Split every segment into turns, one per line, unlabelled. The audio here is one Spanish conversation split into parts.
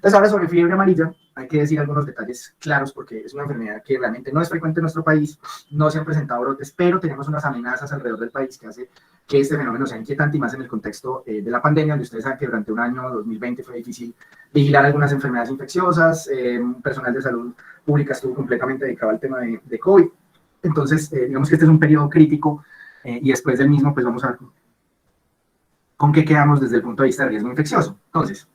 Entonces, ahora sobre fiebre amarilla, hay que decir algunos detalles claros porque es una enfermedad que realmente no es frecuente en nuestro país, no se han presentado brotes, pero tenemos unas amenazas alrededor del país que hace que este fenómeno sea inquietante y más en el contexto de la pandemia, donde ustedes saben que durante un año, 2020, fue difícil vigilar algunas enfermedades infecciosas, personal de salud pública estuvo completamente dedicado al tema de COVID. Entonces, digamos que este es un periodo crítico y después del mismo, pues vamos a ver con qué quedamos desde el punto de vista del riesgo infeccioso. Entonces,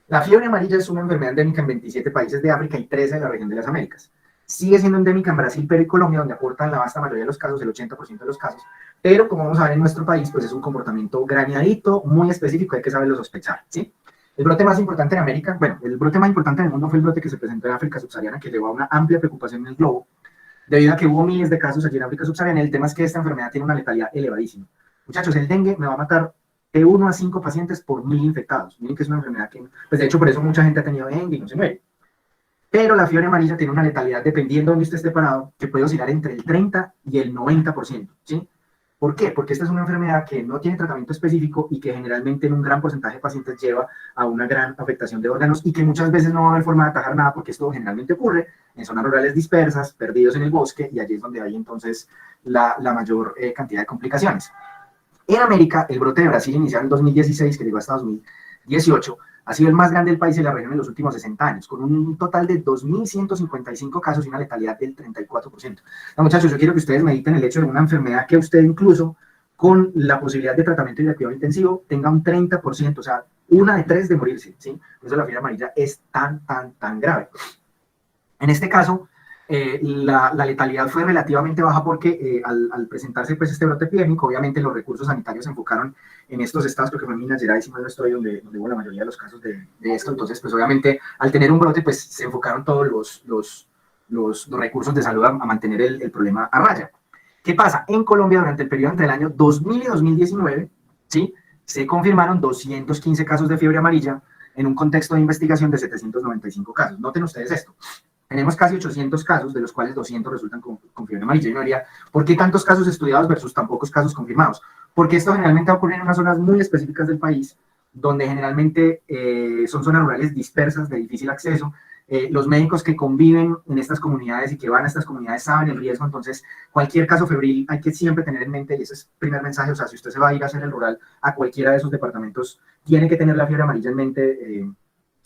la fiebre amarilla es una enfermedad endémica en 27 países de África y 13 de la región de las Américas. Sigue siendo endémica en Brasil, Perú y Colombia, donde aportan la vasta mayoría de los casos, el 80% de los casos, pero como vamos a ver en nuestro país, pues es un comportamiento graneadito, muy específico, hay que saberlo sospechar, ¿sí? El brote más importante en América, bueno, el brote más importante en el mundo fue el brote que se presentó en África subsahariana, que llevó a una amplia preocupación en el globo, debido a que hubo miles de casos allí en África subsahariana. El tema es que esta enfermedad tiene una letalidad elevadísima. Muchachos, el dengue me va a matar de 1 a 5 pacientes por 1000 infectados. Miren que es una enfermedad que, pues de hecho, por eso mucha gente ha tenido dengue y no se muere. Pero la fiebre amarilla tiene una letalidad, dependiendo de donde usted esté parado, que puede oscilar entre el 30 y el 90%, ¿sí? ¿Por qué? Porque esta es una enfermedad que no tiene tratamiento específico y que generalmente en un gran porcentaje de pacientes lleva a una gran afectación de órganos y que muchas veces no va a haber forma de atajar nada porque esto generalmente ocurre en zonas rurales dispersas, perdidos en el bosque, y allí es donde hay entonces la mayor cantidad de complicaciones. En América, el brote de Brasil iniciado en 2016, que llegó hasta 2018, ha sido el más grande del país y de la región en los últimos 60 años, con un total de 2.155 casos y una letalidad del 34%. No, muchachos, yo quiero que ustedes mediten el hecho de una enfermedad que usted incluso con la posibilidad de tratamiento y de cuidado intensivo tenga un 30%, o sea, 1 de 3 de morirse, ¿sí? Por eso la fiebre amarilla es tan grave. En este caso, la letalidad fue relativamente baja porque al presentarse pues, este brote epidémico, obviamente los recursos sanitarios se enfocaron en estos estados, creo que fue en Minas Gerais, si mal no estoy, donde hubo la mayoría de los casos de esto. Entonces, pues obviamente al tener un brote, pues se enfocaron todos los recursos de salud a mantener el problema a raya. ¿Qué pasa? En Colombia, durante el periodo entre el año 2000 y 2019, ¿sí? Se confirmaron 215 casos de fiebre amarilla en un contexto de investigación de 795 casos. Noten ustedes esto. Tenemos casi 800 casos, de los cuales 200 resultan con fiebre amarilla. Y uno diría, ¿por qué tantos casos estudiados versus tan pocos casos confirmados? Porque esto generalmente ocurre en unas zonas muy específicas del país, donde generalmente son zonas rurales dispersas, de difícil acceso. Los médicos que conviven en estas comunidades y que van a estas comunidades saben el riesgo. Entonces, cualquier caso febril hay que siempre tener en mente, y ese es el primer mensaje, o sea, si usted se va a ir a hacer el rural a cualquiera de esos departamentos, tiene que tener la fiebre amarilla en mente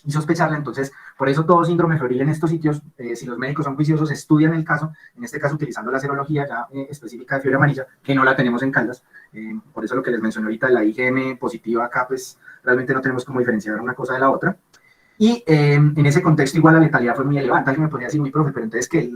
y sospecharla. Entonces, por eso todo síndrome febril en estos sitios, si los médicos son juiciosos, estudian el caso, en este caso utilizando la serología ya específica de fiebre amarilla, que no la tenemos en Caldas. Por eso lo que les mencioné ahorita, la IgM positiva acá, pues realmente no tenemos cómo diferenciar una cosa de la otra. Y en ese contexto igual la letalidad fue muy elevada. Alguien me podría decir, muy profe, pero entonces que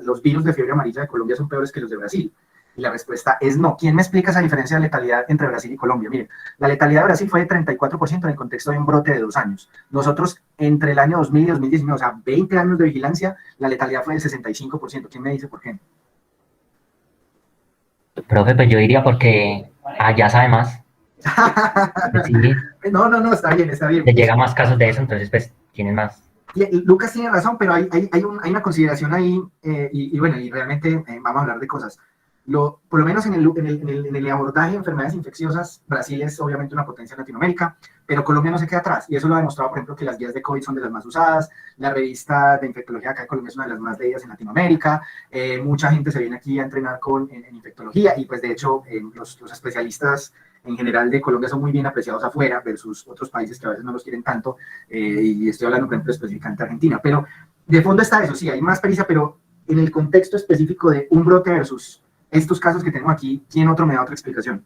los virus de fiebre amarilla de Colombia son peores que los de Brasil. Y la respuesta es no. ¿Quién me explica esa diferencia de letalidad entre Brasil y Colombia? Miren, la letalidad de Brasil fue de 34% en el contexto de un brote de 2 años. Nosotros, entre el año 2000 y 2019, o sea, 20 años de vigilancia, la letalidad fue del 65%. ¿Quién me dice por qué?
Profe, pues yo diría porque allá sabe más. Sí,
No, está bien, está bien.
le llega más casos de eso, entonces pues tienen más.
Lucas tiene razón, pero hay una consideración ahí, y bueno, y realmente vamos a hablar de cosas. Por lo menos en el abordaje de enfermedades infecciosas, Brasil es obviamente una potencia en Latinoamérica, pero Colombia no se queda atrás, y eso lo ha demostrado, por ejemplo, que las guías de COVID son de las más usadas, la revista de infectología acá de Colombia es una de las más leídas en Latinoamérica, mucha gente se viene aquí a entrenar en infectología, y pues de hecho los especialistas en general de Colombia son muy bien apreciados afuera versus otros países que a veces no los quieren tanto, y estoy hablando, por ejemplo, específicamente de Argentina, pero de fondo está eso, sí, hay más pericia, pero en el contexto específico de un brote versus estos casos que tengo aquí, ¿quién otro me da otra explicación?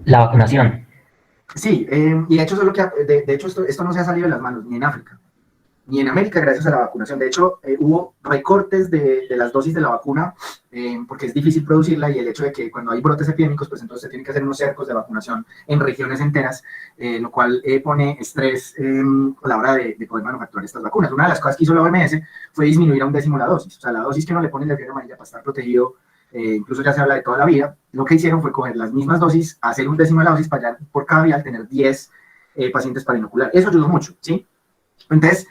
La vacunación.
Sí, y de hecho, de hecho esto no se ha salido de las manos, ni en África, ni en América, gracias a la vacunación. De hecho, hubo recortes de las dosis de la vacuna, porque es difícil producirla, y el hecho de que cuando hay brotes epidémicos, pues entonces se tienen que hacer unos cercos de vacunación en regiones enteras, lo cual pone estrés a la hora de poder manufacturar estas vacunas. Una de las cosas que hizo la OMS fue disminuir a 1/10 la dosis, o sea, la dosis que uno le pone en la fiebre amarilla para estar protegido, incluso ya se habla de toda la vida. Lo que hicieron fue coger las mismas dosis, hacer 1/10 la dosis para ya por cada vial tener 10 pacientes para inocular. Eso ayudó mucho, ¿sí? Entonces,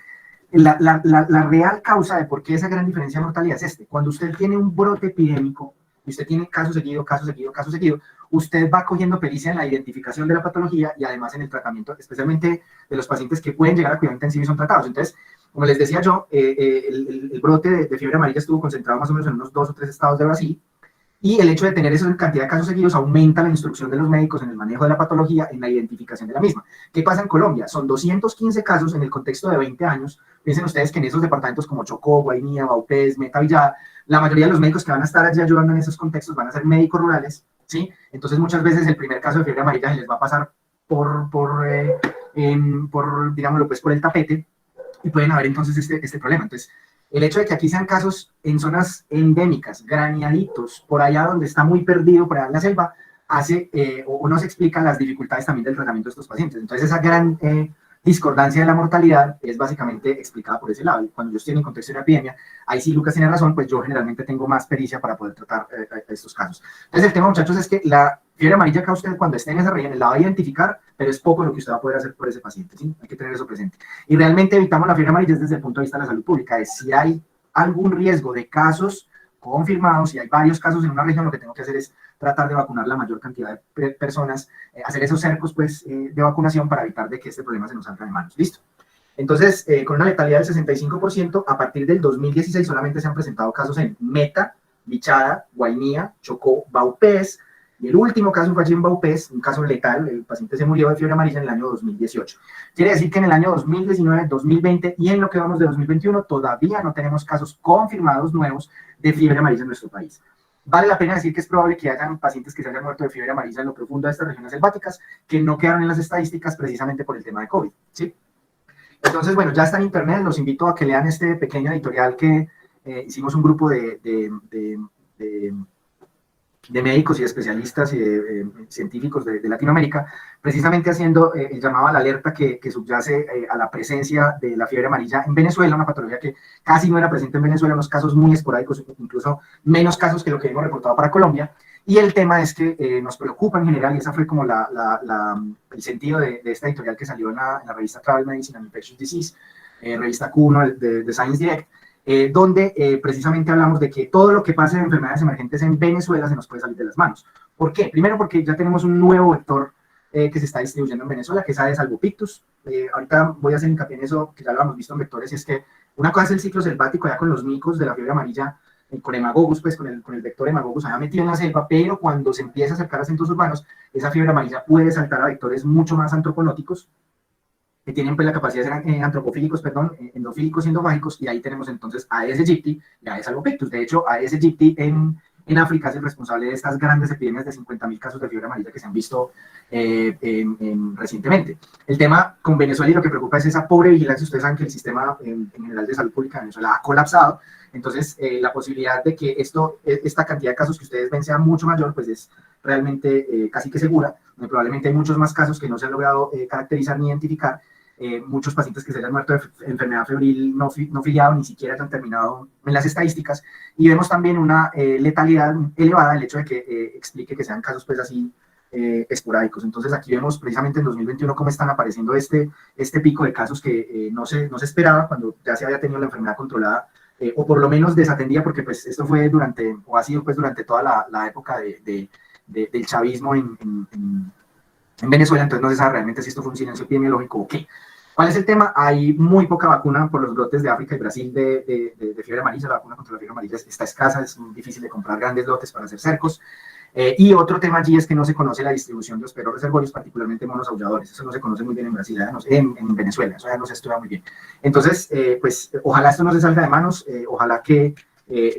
la real causa de por qué esa gran diferencia de mortalidad es este. Cuando usted tiene un brote epidémico, y usted tiene caso seguido, caso seguido, caso seguido, usted va cogiendo pericia en la identificación de la patología y además en el tratamiento, especialmente de los pacientes que pueden llegar a cuidado intensivo y son tratados. Entonces, como les decía yo, el brote de fiebre amarilla estuvo concentrado más o menos en unos 2 o 3 estados de Brasil, y el hecho de tener esa cantidad de casos seguidos aumenta la instrucción de los médicos en el manejo de la patología, en la identificación de la misma. ¿Qué pasa en Colombia? Son 215 casos en el contexto de 20 años. Piensen ustedes que en esos departamentos como Chocó, Guainía, Vaupés, Meta, Villada, la mayoría de los médicos que van a estar allí ayudando en esos contextos van a ser médicos rurales, ¿sí? Entonces muchas veces el primer caso de fiebre amarilla se les va a pasar digámoslo, pues por el tapete, y pueden haber entonces este problema. Entonces, el hecho de que aquí sean casos en zonas endémicas, graneaditos, por allá donde está muy perdido, por allá en la selva, hace o nos explica las dificultades también del tratamiento de estos pacientes. Entonces, esa gran discordancia de la mortalidad es básicamente explicada por ese lado. Y cuando yo estoy en el contexto de una epidemia, ahí sí Lucas tiene razón, pues yo generalmente tengo más pericia para poder tratar estos casos. Entonces, el tema, muchachos, es que la fiebre amarilla acá usted cuando esté en esa región la va a identificar, pero es poco lo que usted va a poder hacer por ese paciente, ¿sí? Hay que tener eso presente. Y realmente evitamos la fiebre amarilla desde el punto de vista de la salud pública, es si hay algún riesgo de casos confirmados, si hay varios casos en una región, lo que tengo que hacer es tratar de vacunar la mayor cantidad de personas, hacer esos cercos pues, de vacunación para evitar de que este problema se nos salga de manos. ¿Listo? Entonces, con una letalidad del 65%, a partir del 2016 solamente se han presentado casos en Meta, Bichada, Guainía, Chocó, Vaupés, y el último caso fue allí en Vaupés, un caso letal, el paciente se murió de fiebre amarilla en el año 2018. Quiere decir que en el año 2019, 2020 y en lo que vamos de 2021 todavía no tenemos casos confirmados nuevos de fiebre amarilla en nuestro país. Vale la pena decir que es probable que hayan pacientes que se hayan muerto de fiebre amarilla en lo profundo de estas regiones selváticas que no quedaron en las estadísticas precisamente por el tema de COVID, ¿sí? Entonces, bueno, ya está en internet, los invito a que lean este pequeño editorial que hicimos un grupo de médicos y especialistas y científicos de Latinoamérica, precisamente haciendo el llamado a la alerta que subyace a la presencia de la fiebre amarilla en Venezuela, una patología que casi no era presente en Venezuela, unos casos muy esporádicos, incluso menos casos que lo que hemos reportado para Colombia. Y el tema es que nos preocupa en general, y esa fue como el sentido de esta editorial que salió en la revista Travel Medicine and Infectious Disease, revista Q1 de Science Direct, donde precisamente hablamos de que todo lo que pase de enfermedades emergentes en Venezuela se nos puede salir de las manos. ¿Por qué? Primero porque ya tenemos un nuevo vector que se está distribuyendo en Venezuela, que es Aedes albopictus. Ahorita voy a hacer hincapié en eso, que ya lo hemos visto en vectores, y es que una cosa es el ciclo selvático ya con los micos de la fiebre amarilla, con hemagogus, pues con el vector hemagogus había metido en la selva, pero cuando se empieza a acercar a centros urbanos, esa fiebre amarilla puede saltar a vectores mucho más antropolóticos, que tienen pues la capacidad de ser antropofílicos, endofílicos y endofágicos, y ahí tenemos entonces a Aedes aegypti y a Aedes albopictus. De hecho, Aedes aegypti en África es el responsable de estas grandes epidemias de 50.000 casos de fiebre amarilla que se han visto recientemente. El tema con Venezuela y lo que preocupa es esa pobre vigilancia. Ustedes saben que el sistema en general de salud pública de Venezuela ha colapsado, entonces la posibilidad de que esta cantidad de casos que ustedes ven sea mucho mayor, pues es realmente casi que segura. Probablemente hay muchos más casos que no se han logrado caracterizar ni identificar, muchos pacientes que se hayan muerto de enfermedad febril no filiado, ni siquiera han terminado en las estadísticas, y vemos también una letalidad elevada, el hecho de que explique que sean casos pues así esporádicos. Entonces aquí vemos precisamente en 2021 cómo están apareciendo este pico de casos que no se esperaba cuando ya se había tenido la enfermedad controlada, o por lo menos desatendida, porque pues esto fue ha sido pues durante toda la época del chavismo en Venezuela. Entonces no se sabe realmente si esto fue un silencio epidemiológico o qué. ¿Cuál es el tema? Hay muy poca vacuna por los brotes de África y Brasil de fiebre amarilla. La vacuna contra la fiebre amarilla está escasa, es muy difícil de comprar grandes lotes para hacer cercos. Y otro tema allí es que no se conoce la distribución de los perros reservorios, particularmente monos aulladores. Eso no se conoce muy bien en Brasil, en Venezuela, eso ya no se estudia muy bien. Entonces, pues ojalá esto no se salga de manos, ojalá que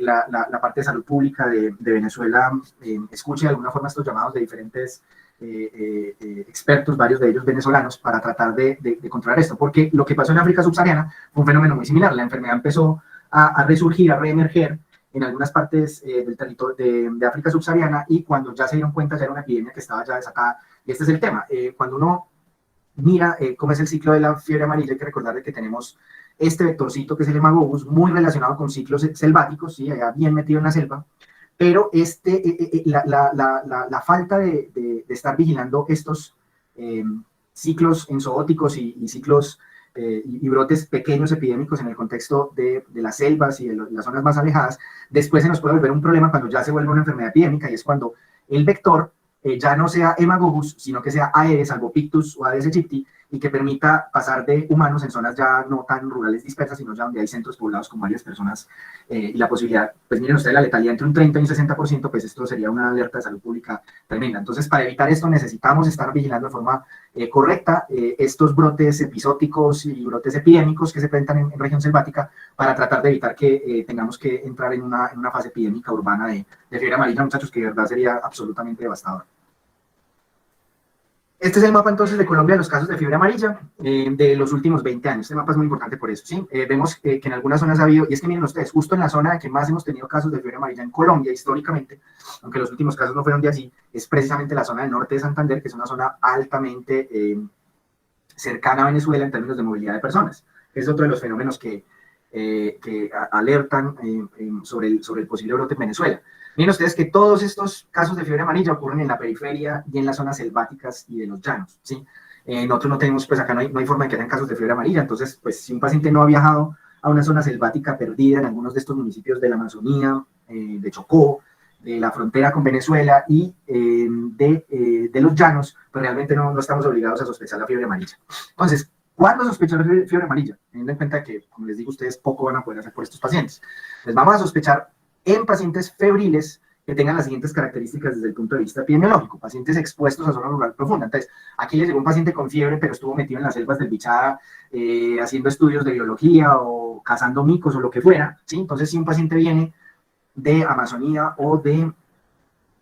la parte de salud pública de Venezuela escuche de alguna forma estos llamados de diferentes expertos, varios de ellos venezolanos, para tratar de controlar esto, porque lo que pasó en África subsahariana fue un fenómeno muy similar. La enfermedad empezó a resurgir, a reemerger en algunas partes del territorio de África subsahariana, y cuando ya se dieron cuenta ya era una epidemia que estaba ya desatada. Y este es el tema, cuando uno mira cómo es el ciclo de la fiebre amarilla, hay que recordar que tenemos este vectorcito que es el hemagogus, muy relacionado con ciclos selváticos, ¿sí? Allá bien metido en la selva, pero la falta de estar vigilando estos ciclos enzooticos y ciclos y brotes pequeños epidémicos en el contexto de las selvas y de las zonas más alejadas, después se nos puede volver un problema cuando ya se vuelve una enfermedad epidémica, y es cuando el vector ya no sea Haemococcus, sino que sea Aedes albopictus o Aedes aegypti, y que permita pasar de humanos en zonas ya no tan rurales dispersas, sino ya donde hay centros poblados con varias personas, y la posibilidad, pues miren ustedes, la letalidad entre un 30 y un 60%, pues esto sería una alerta de salud pública tremenda. Entonces, para evitar esto necesitamos estar vigilando de forma correcta estos brotes episóticos y brotes epidémicos que se presentan en región selvática, para tratar de evitar que tengamos que entrar en una fase epidémica urbana de fiebre amarilla, muchachos, que de verdad sería absolutamente devastador. Este es el mapa entonces de Colombia de los casos de fiebre amarilla de los últimos 20 años. Este mapa es muy importante por eso, ¿sí? Vemos que en algunas zonas ha habido, y es que miren ustedes, justo en la zona que más hemos tenido casos de fiebre amarilla en Colombia históricamente, aunque los últimos casos no fueron de allí, es precisamente la zona del norte de Santander, que es una zona altamente cercana a Venezuela en términos de movilidad de personas. Es otro de los fenómenos que alertan sobre el posible brote en Venezuela. Miren ustedes que todos estos casos de fiebre amarilla ocurren en la periferia y en las zonas selváticas y de los llanos, ¿sí? Nosotros no tenemos, pues acá no hay forma de que hayan casos de fiebre amarilla, entonces, pues si un paciente no ha viajado a una zona selvática perdida en algunos de estos municipios de la Amazonía, de Chocó, de la frontera con Venezuela y de los llanos, pues realmente no estamos obligados a sospechar la fiebre amarilla. Entonces, ¿cuándo sospechar fiebre amarilla? Teniendo en cuenta que, como les digo, ustedes poco van a poder hacer por estos pacientes. Les vamos a sospechar en pacientes febriles que tengan las siguientes características desde el punto de vista epidemiológico: pacientes expuestos a zona rural profunda. Entonces, aquí les llegó un paciente con fiebre, pero estuvo metido en las selvas del Bichada, haciendo estudios de biología o cazando micos o lo que fuera, ¿sí? Entonces, si un paciente viene de Amazonía o de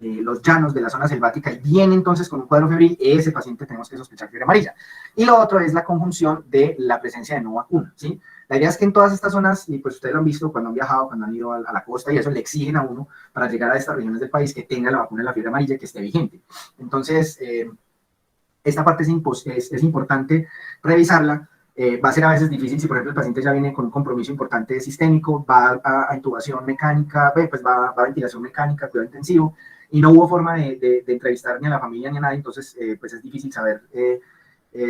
los llanos de la zona selvática y viene entonces con un cuadro febril, ese paciente tenemos que sospechar fiebre amarilla. Y lo otro es la conjunción de la presencia de no vacuna, ¿sí? La idea es que en todas estas zonas, y pues ustedes lo han visto cuando han viajado, cuando han ido a la costa, y eso le exigen a uno para llegar a estas regiones del país que tenga la vacuna de la fiebre amarilla, que esté vigente. Entonces, esta parte es importante revisarla. Va a ser a veces difícil si, por ejemplo, el paciente ya viene con un compromiso importante sistémico, va a intubación mecánica, pues va a ventilación mecánica, cuidado intensivo, y no hubo forma de entrevistar ni a la familia ni a nadie, entonces pues es difícil saber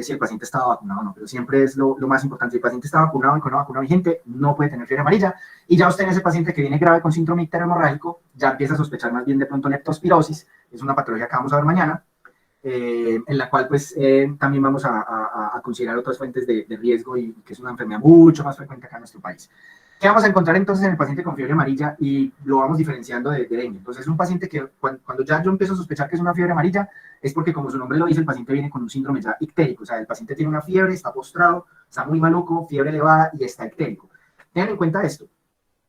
si el paciente estaba vacunado o no, pero siempre es lo más importante. Si el paciente está vacunado y con una vacuna vigente, no puede tener fiebre amarilla, y ya usted en ese paciente que viene grave con síndrome icterohemorrágico, ya empieza a sospechar más bien de pronto leptospirosis, es una patología que vamos a ver mañana, en la cual pues también vamos a considerar otras fuentes de riesgo, y que es una enfermedad mucho más frecuente acá en nuestro país. ¿Qué vamos a encontrar entonces en el paciente con fiebre amarilla? Y lo vamos diferenciando de dengue. Entonces, es un paciente que cuando ya yo empiezo a sospechar que es una fiebre amarilla, es porque, como su nombre lo dice, el paciente viene con un síndrome ya ictérico. O sea, el paciente tiene una fiebre, está postrado, está muy maluco, fiebre elevada y está ictérico. Tengan en cuenta esto.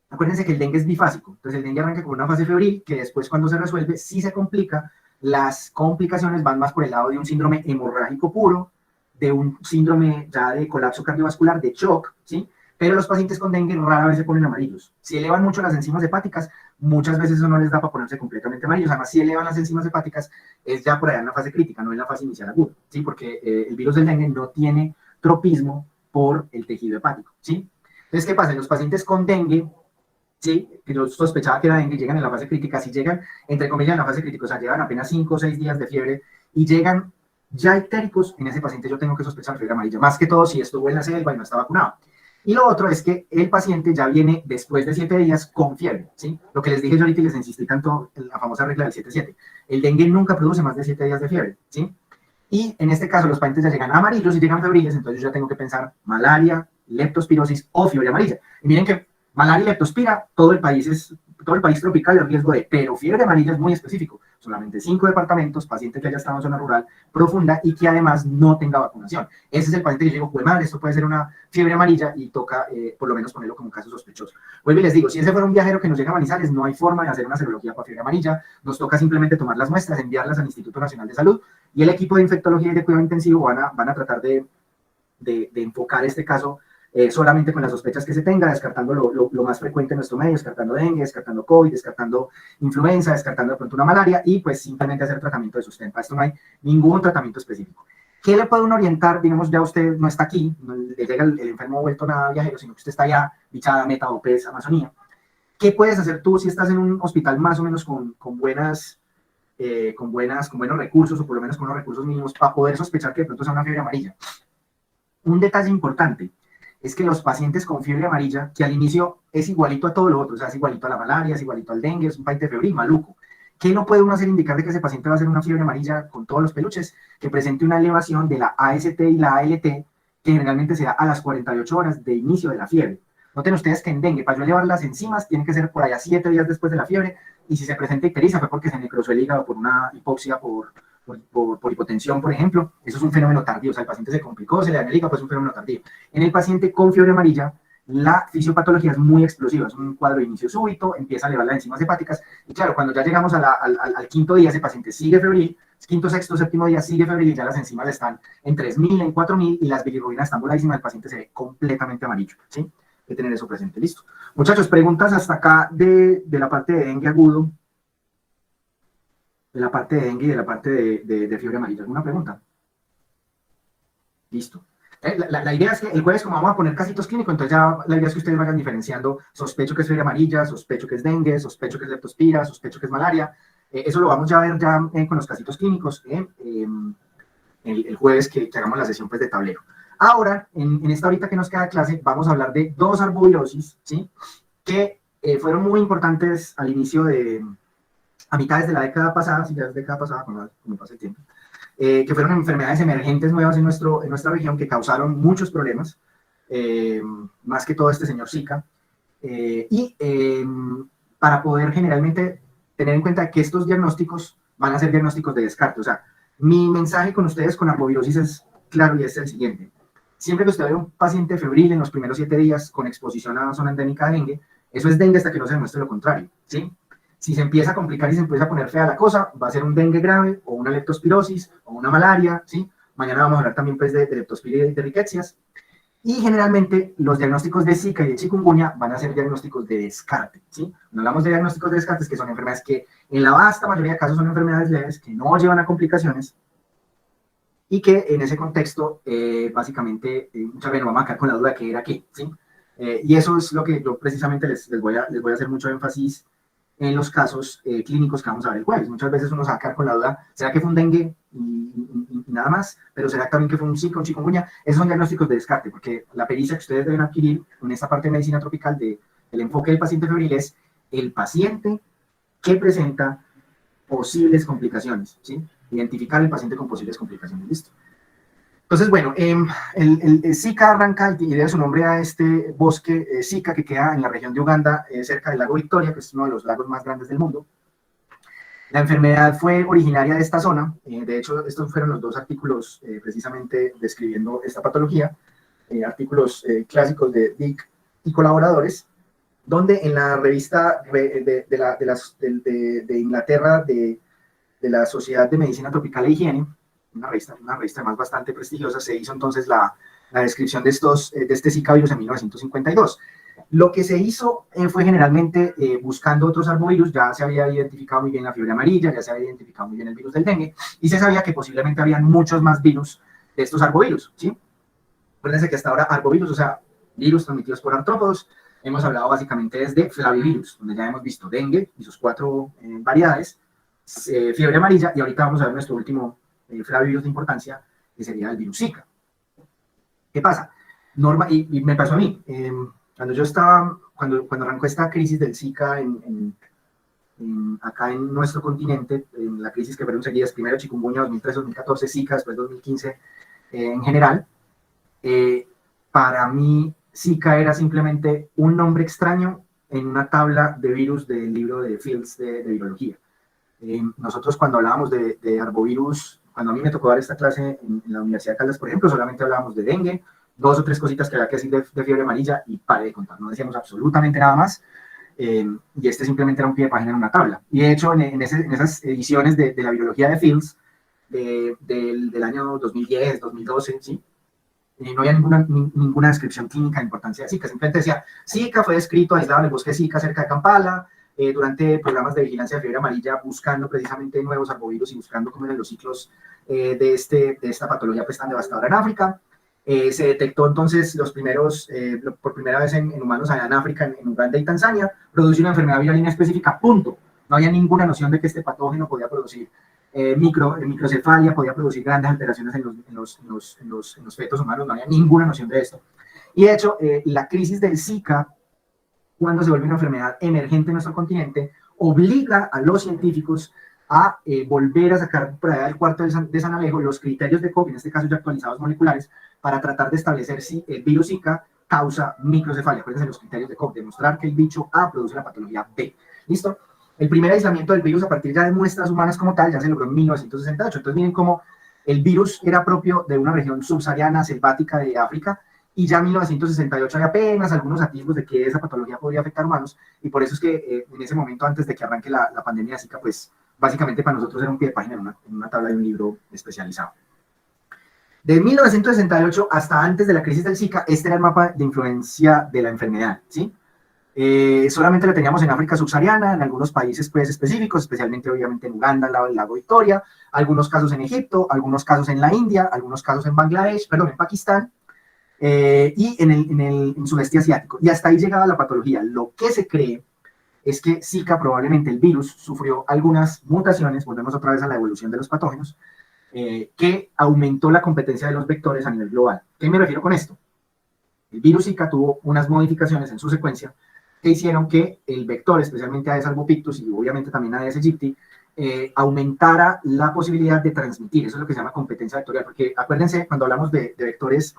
Acuérdense que el dengue es bifásico. Entonces, el dengue arranca con una fase febril que después, cuando se resuelve, sí se complica. Las complicaciones van más por el lado de un síndrome hemorrágico puro, de un síndrome ya de colapso cardiovascular, de shock, ¿sí? Pero los pacientes con dengue rara vez se ponen amarillos. Si elevan mucho las enzimas hepáticas, muchas veces eso no les da para ponerse completamente amarillos. Además, si elevan las enzimas hepáticas, es ya por allá en la fase crítica, no en la fase inicial aguda, ¿sí? Porque el virus del dengue no tiene tropismo por el tejido hepático, ¿sí? Entonces, ¿qué pasa? En los pacientes con dengue, ¿sí? Que yo sospechaba que era dengue, llegan en la fase crítica, si llegan, entre comillas, en la fase crítica, o sea, llevan apenas 5 o 6 días de fiebre y llegan ya ictéricos, en ese paciente yo tengo que sospechar fiebre amarilla, más que todo si estuvo en la selva y no está vacunado. Y lo otro es que el paciente ya viene después de 7 días con fiebre, ¿sí? Lo que les dije yo ahorita y les insistí tanto en la famosa regla del 7-7. El dengue nunca produce más de 7 días de fiebre, ¿sí? Y en este caso los pacientes ya llegan amarillos y llegan febriles, entonces yo ya tengo que pensar malaria, leptospirosis o fiebre amarilla. Y miren que malaria y leptospira, todo el país tropical y el riesgo de, pero fiebre amarilla es muy específico. Solamente 5 departamentos, paciente que haya estado en zona rural profunda y que además no tenga vacunación. Ese es el paciente que yo digo, pues madre, esto puede ser una fiebre amarilla y toca por lo menos ponerlo como caso sospechoso. Vuelvo y les digo, si ese fuera un viajero que nos llega a Manizales, no hay forma de hacer una serología para fiebre amarilla, nos toca simplemente tomar las muestras, enviarlas al Instituto Nacional de Salud, y el equipo de infectología y de cuidado intensivo van a tratar de enfocar este caso solamente con las sospechas que se tenga, descartando lo más frecuente en nuestro medio, descartando dengue, descartando COVID, descartando influenza, descartando de pronto una malaria, y pues simplemente hacer tratamiento de sostén. Para esto no hay ningún tratamiento específico. ¿Qué le puede uno orientar? Digamos, ya usted no está aquí, no le llega el enfermo vuelto nada viajero, sino que usted está allá, Bichada, Meta, Opes, Amazonía. ¿Qué puedes hacer tú si estás en un hospital más o menos con buenos recursos, o por lo menos con unos recursos mínimos, para poder sospechar que de pronto sea una fiebre amarilla? Un detalle importante es que los pacientes con fiebre amarilla, que al inicio es igualito a todo lo otro, o sea, es igualito a la malaria, es igualito al dengue, es un paciente febril, maluco. ¿Qué no puede uno hacer indicar de que ese paciente va a ser una fiebre amarilla con todos los peluches? Que presente una elevación de la AST y la ALT, que generalmente se da a las 48 horas de inicio de la fiebre. Noten ustedes que en dengue, para yo elevar las enzimas, tiene que ser por allá 7 días después de la fiebre, y si se presenta ictericia fue porque se necrosó el hígado por una hipoxia, por hipotensión, por ejemplo. Eso es un fenómeno tardío, o sea, el paciente se complicó, se le dañó el hígado, pues es un fenómeno tardío. En el paciente con fiebre amarilla, la fisiopatología es muy explosiva, es un cuadro de inicio súbito, empieza a elevar las enzimas hepáticas, y claro, cuando ya llegamos al quinto día, ese paciente sigue febril, quinto, sexto, séptimo día sigue febril, y ya las enzimas están en 3.000, en 4.000, y las bilirrubinas están voladísimas, el paciente se ve completamente amarillo, ¿sí? Hay que tener eso presente, listo. Muchachos, preguntas hasta acá de la parte de dengue agudo, de la parte de dengue y de la parte de fiebre amarilla. ¿Alguna pregunta? Listo. La idea es que el jueves, como vamos a poner casitos clínicos, entonces ya la idea es que ustedes vayan diferenciando, sospecho que es fiebre amarilla, sospecho que es dengue, sospecho que es leptospira, sospecho que es malaria. Eso lo vamos ya a ver ya con los casitos clínicos el jueves que hagamos la sesión pues, de tablero. Ahora, en esta horita que nos queda de clase, vamos a hablar de dos arbovirosis, ¿sí? Que fueron muy importantes al inicio a mitades de la década pasada, si ya es década pasada, como pasa el tiempo, que fueron enfermedades emergentes nuevas en nuestra región que causaron muchos problemas, más que todo este señor Zika, para poder generalmente tener en cuenta que estos diagnósticos van a ser diagnósticos de descarte. O sea, mi mensaje con ustedes con arbovirosis es claro y es el siguiente. Siempre que usted ve un paciente febril en los primeros 7 días con exposición a zona endémica de dengue, eso es dengue hasta que no se demuestre lo contrario, ¿sí? Si se empieza a complicar y se empieza a poner fea la cosa, va a ser un dengue grave o una leptospirosis o una malaria, ¿sí? Mañana vamos a hablar también pues, de leptospiria y de riquecias. Y generalmente los diagnósticos de Zika y de chikungunya van a ser diagnósticos de descarte, ¿sí? No hablamos de diagnósticos de descartes, que son enfermedades que en la vasta mayoría de casos son enfermedades leves, que no llevan a complicaciones, y que en ese contexto, básicamente, muchas veces nos vamos a quedar con la duda de qué era qué, ¿sí? Y eso es lo que yo precisamente les voy a hacer mucho énfasis en los casos clínicos que vamos a ver el jueves. Muchas veces uno se va a quedar con la duda, ¿será que fue un dengue y nada más? Pero ¿será también que fue un Zika, un chikungunya? Esos son diagnósticos de descarte, porque la pericia que ustedes deben adquirir en esta parte de medicina tropical del enfoque del paciente febril es el paciente que presenta posibles complicaciones, ¿sí? Identificar el paciente con posibles complicaciones, listo. Entonces, bueno, el Zika arranca y debe su nombre a este bosque Zika que queda en la región de Uganda, cerca del lago Victoria, que es uno de los lagos más grandes del mundo. La enfermedad fue originaria de esta zona, de hecho, estos fueron los dos artículos precisamente describiendo esta patología, artículos clásicos de Dick y colaboradores, donde en la revista de Inglaterra de la Sociedad de Medicina Tropical e Higiene, una revista más bastante prestigiosa, se hizo entonces la descripción de este Zika virus en 1952. Lo que se hizo fue generalmente buscando otros arbovirus, ya se había identificado muy bien la fiebre amarilla, ya se había identificado muy bien el virus del dengue, y se sabía que posiblemente habían muchos más virus de estos arbovirus, ¿sí? Acuérdense que hasta ahora arbovirus, o sea, virus transmitidos por artrópodos, hemos hablado básicamente desde flavivirus, donde ya hemos visto dengue y sus 4 variedades, fiebre amarilla, y ahorita vamos a ver nuestro último flavivirus de importancia, que sería el virus Zika. ¿Qué pasa? Y me pasó a mí, cuando yo estaba, cuando arrancó esta crisis del Zika acá en nuestro continente, en la crisis que fueron seguidas, primero chikungunya 2013-2014, Zika, después 2015 en general, para mí Zika era simplemente un nombre extraño en una tabla de virus del libro de Fields de virología. Nosotros cuando hablábamos de arbovirus, cuando a mí me tocó dar esta clase en la Universidad de Caldas, por ejemplo, solamente hablábamos de dengue, 2 o 3 cositas que había que decir de fiebre amarilla y paré de contar, no decíamos absolutamente nada más, y este simplemente era un pie de página en una tabla. Y de hecho, en esas ediciones de la virología de Fields, del año 2010, 2012, ¿sí? No había ninguna descripción clínica de importancia de Zika, simplemente decía, Zika fue descrito aislado en el bosque Zika cerca de Kampala, durante programas de vigilancia de fiebre amarilla, buscando precisamente nuevos arbovirus y buscando cómo eran los ciclos de esta patología pues, tan devastadora en África. Se detectó entonces por primera vez en humanos allá en África, en Uganda y Tanzania, produce una enfermedad viral inespecífica, punto. No había ninguna noción de que este patógeno podía producir microcefalia, podía producir grandes alteraciones en los fetos humanos, no había ninguna noción de esto. Y de hecho, la crisis del Zika, cuando se vuelve una enfermedad emergente en nuestro continente, obliga a los científicos a volver a sacar por allá del cuarto de San Alejo los criterios de Koch, en este caso ya actualizados moleculares, para tratar de establecer si el virus Zika causa microcefalia. Acuérdense los criterios de Koch, demostrar que el bicho A produce la patología B. ¿Listo? El primer aislamiento del virus a partir ya de muestras humanas como tal ya se logró en 1968. Entonces miren cómo el virus era propio de una región subsahariana selvática de África, y ya en 1968 hay apenas algunos atisbos de que esa patología podría afectar humanos, y por eso es que en ese momento, antes de que arranque la pandemia de Zika, pues básicamente para nosotros era un pie de página en una tabla de un libro especializado. De 1968 hasta antes de la crisis del Zika, este era el mapa de influencia de la enfermedad, ¿sí? Solamente lo teníamos en África subsahariana, en algunos países pues, específicos, especialmente obviamente en Uganda, al lado del lago Victoria, algunos casos en Egipto, algunos casos en la India, algunos casos en Bangladesh, perdón, en Pakistán, y en sudeste asiático. Y hasta ahí llegaba la patología. Lo que se cree es que Zika, probablemente el virus, sufrió algunas mutaciones, volvemos otra vez a la evolución de los patógenos, que aumentó la competencia de los vectores a nivel global. ¿Qué me refiero con esto? El virus Zika tuvo unas modificaciones en su secuencia que hicieron que el vector, especialmente Aedes albopictus y obviamente también Aedes aegypti, aumentara la posibilidad de transmitir. Eso es lo que se llama competencia vectorial, porque acuérdense, cuando hablamos de vectores,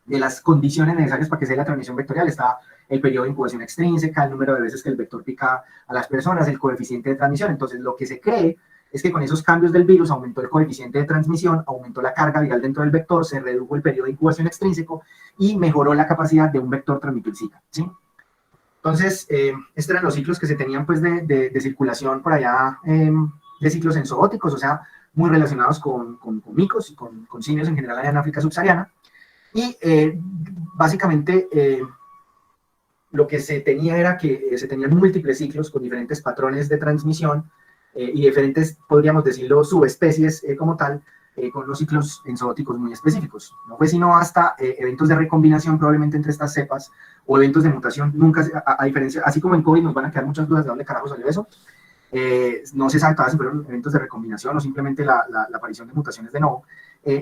de las condiciones necesarias para que sea la transmisión vectorial, está el periodo de incubación extrínseca, el número de veces que el vector pica a las personas, el coeficiente de transmisión. Entonces, lo que se cree es que con esos cambios del virus aumentó el coeficiente de transmisión, aumentó la carga viral dentro del vector, se redujo el periodo de incubación extrínseco y mejoró la capacidad de un vector transmitir Zika, ¿sí? Entonces, estos eran los ciclos que se tenían pues de circulación por allá, de ciclos enzootóticos, o sea, muy relacionados con micos y con simios en general allá en África subsahariana. Y básicamente lo que se tenía era que se tenían múltiples ciclos con diferentes patrones de transmisión y diferentes, podríamos decirlo, subespecies como tal, con los ciclos enzootóticos muy específicos. No fue sino hasta eventos de recombinación probablemente entre estas cepas o eventos de mutación, nunca, a diferencia, así como en COVID nos van a quedar muchas dudas de dónde carajo salió eso, no se sabe todavía si fueron eventos de recombinación o simplemente la aparición de mutaciones de nuevo,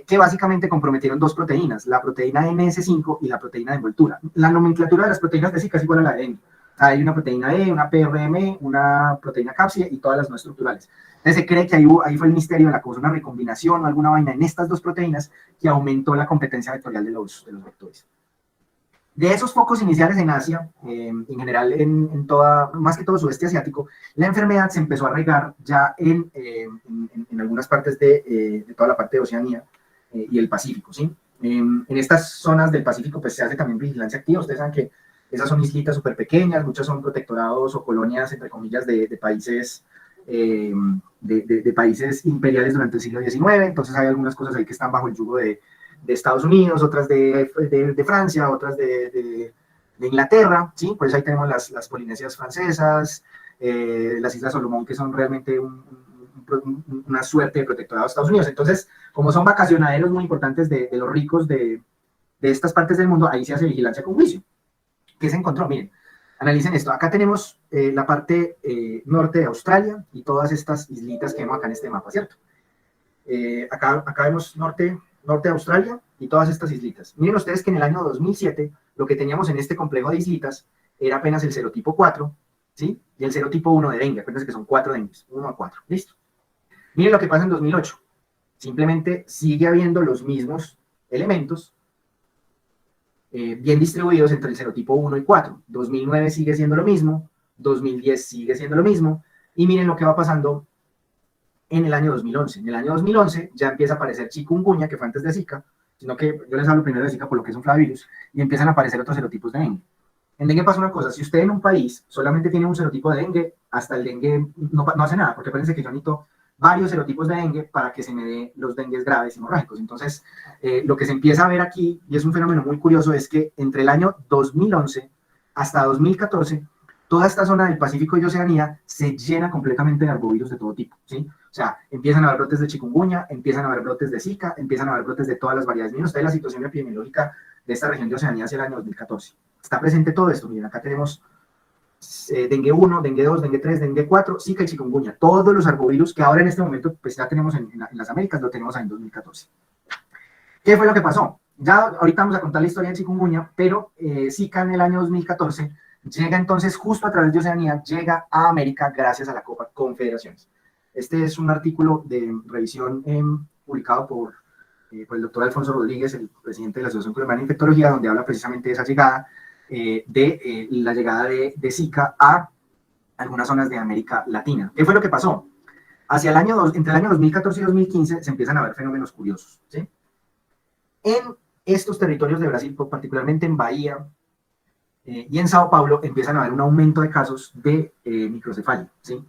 que básicamente comprometieron dos proteínas, la proteína MS5 y la proteína de envoltura. La nomenclatura de las proteínas de Zika es igual a la de dengue. Hay una proteína E, una PRM, una proteína cápside y todas las no estructurales. Entonces se cree que ahí fue el misterio de la cosa, una recombinación o alguna vaina en estas dos proteínas que aumentó la competencia vectorial de los vectores. De esos focos iniciales en Asia, en general en toda, más que todo sudeste asiático, la enfermedad se empezó a regar ya en algunas partes de toda la parte de Oceanía y el Pacífico, ¿sí? En estas zonas del Pacífico pues se hace también vigilancia activa. Ustedes saben que esas son islitas súper pequeñas, muchas son protectorados o colonias, entre comillas, de países países imperiales durante el siglo XIX, entonces hay algunas cosas ahí que están bajo el yugo de Estados Unidos, otras de Francia, otras de Inglaterra, ¿sí? Por eso ahí tenemos las Polinesias francesas, las Islas Solomón, que son realmente una suerte de protectorado de Estados Unidos. Entonces, como son vacacionaderos muy importantes de los ricos de estas partes del mundo, ahí se hace vigilancia con juicio. ¿Qué se encontró? Miren, analicen esto. Acá tenemos la parte norte de Australia y todas estas islitas que vemos acá en este mapa, ¿cierto? Acá vemos norte de Australia y todas estas islitas. Miren ustedes que en el año 2007 lo que teníamos en este complejo de islitas era apenas el serotipo 4, ¿sí? Y el serotipo 1 de dengue. Acuérdense que son 4 dengues, 1 a 4. Listo. Miren lo que pasa en 2008. Simplemente sigue habiendo los mismos elementos bien distribuidos entre el serotipo 1 y 4. 2009 sigue siendo lo mismo, 2010 sigue siendo lo mismo, y miren lo que va pasando en el año 2011. En el año 2011 ya empieza a aparecer chikungunya, que fue antes de Zika, sino que yo les hablo primero de Zika por lo que es un flavirus, y empiezan a aparecer otros serotipos de dengue. En dengue pasa una cosa, si usted en un país solamente tiene un serotipo de dengue, hasta el dengue no hace nada, porque parece que yo necesito varios serotipos de dengue para que se me dé los dengues graves hemorrágicos. Entonces, lo que se empieza a ver aquí, y es un fenómeno muy curioso, es que entre el año 2011 hasta 2014, toda esta zona del Pacífico y Oceanía se llena completamente de arbovirus de todo tipo, ¿sí? O sea, empiezan a haber brotes de chikungunya, empiezan a haber brotes de Zika, empiezan a haber brotes de todas las variedades. Miren ustedes la situación epidemiológica de esta región de Oceanía hacia el año 2014. Está presente todo esto. Miren, acá tenemos dengue 1, dengue 2, dengue 3, dengue 4, Zika y chikungunya. Todos los arbovirus que ahora en este momento pues ya tenemos en las Américas, lo tenemos en 2014. ¿Qué fue lo que pasó? Ya ahorita vamos a contar la historia de chikungunya, pero Zika en el año 2014 llega entonces justo a través de Oceanía, llega a América gracias a la Copa Confederaciones. Este es un artículo de revisión publicado por el doctor Alfonso Rodríguez, el presidente de la Asociación Colombiana de Infectología, donde habla precisamente de esa llegada, la llegada de Zika a algunas zonas de América Latina. ¿Qué fue lo que pasó? Entre el año 2014 y 2015 se empiezan a ver fenómenos curiosos, ¿sí? En estos territorios de Brasil, particularmente en Bahía y en Sao Paulo, empiezan a haber un aumento de casos de microcefalia, ¿sí?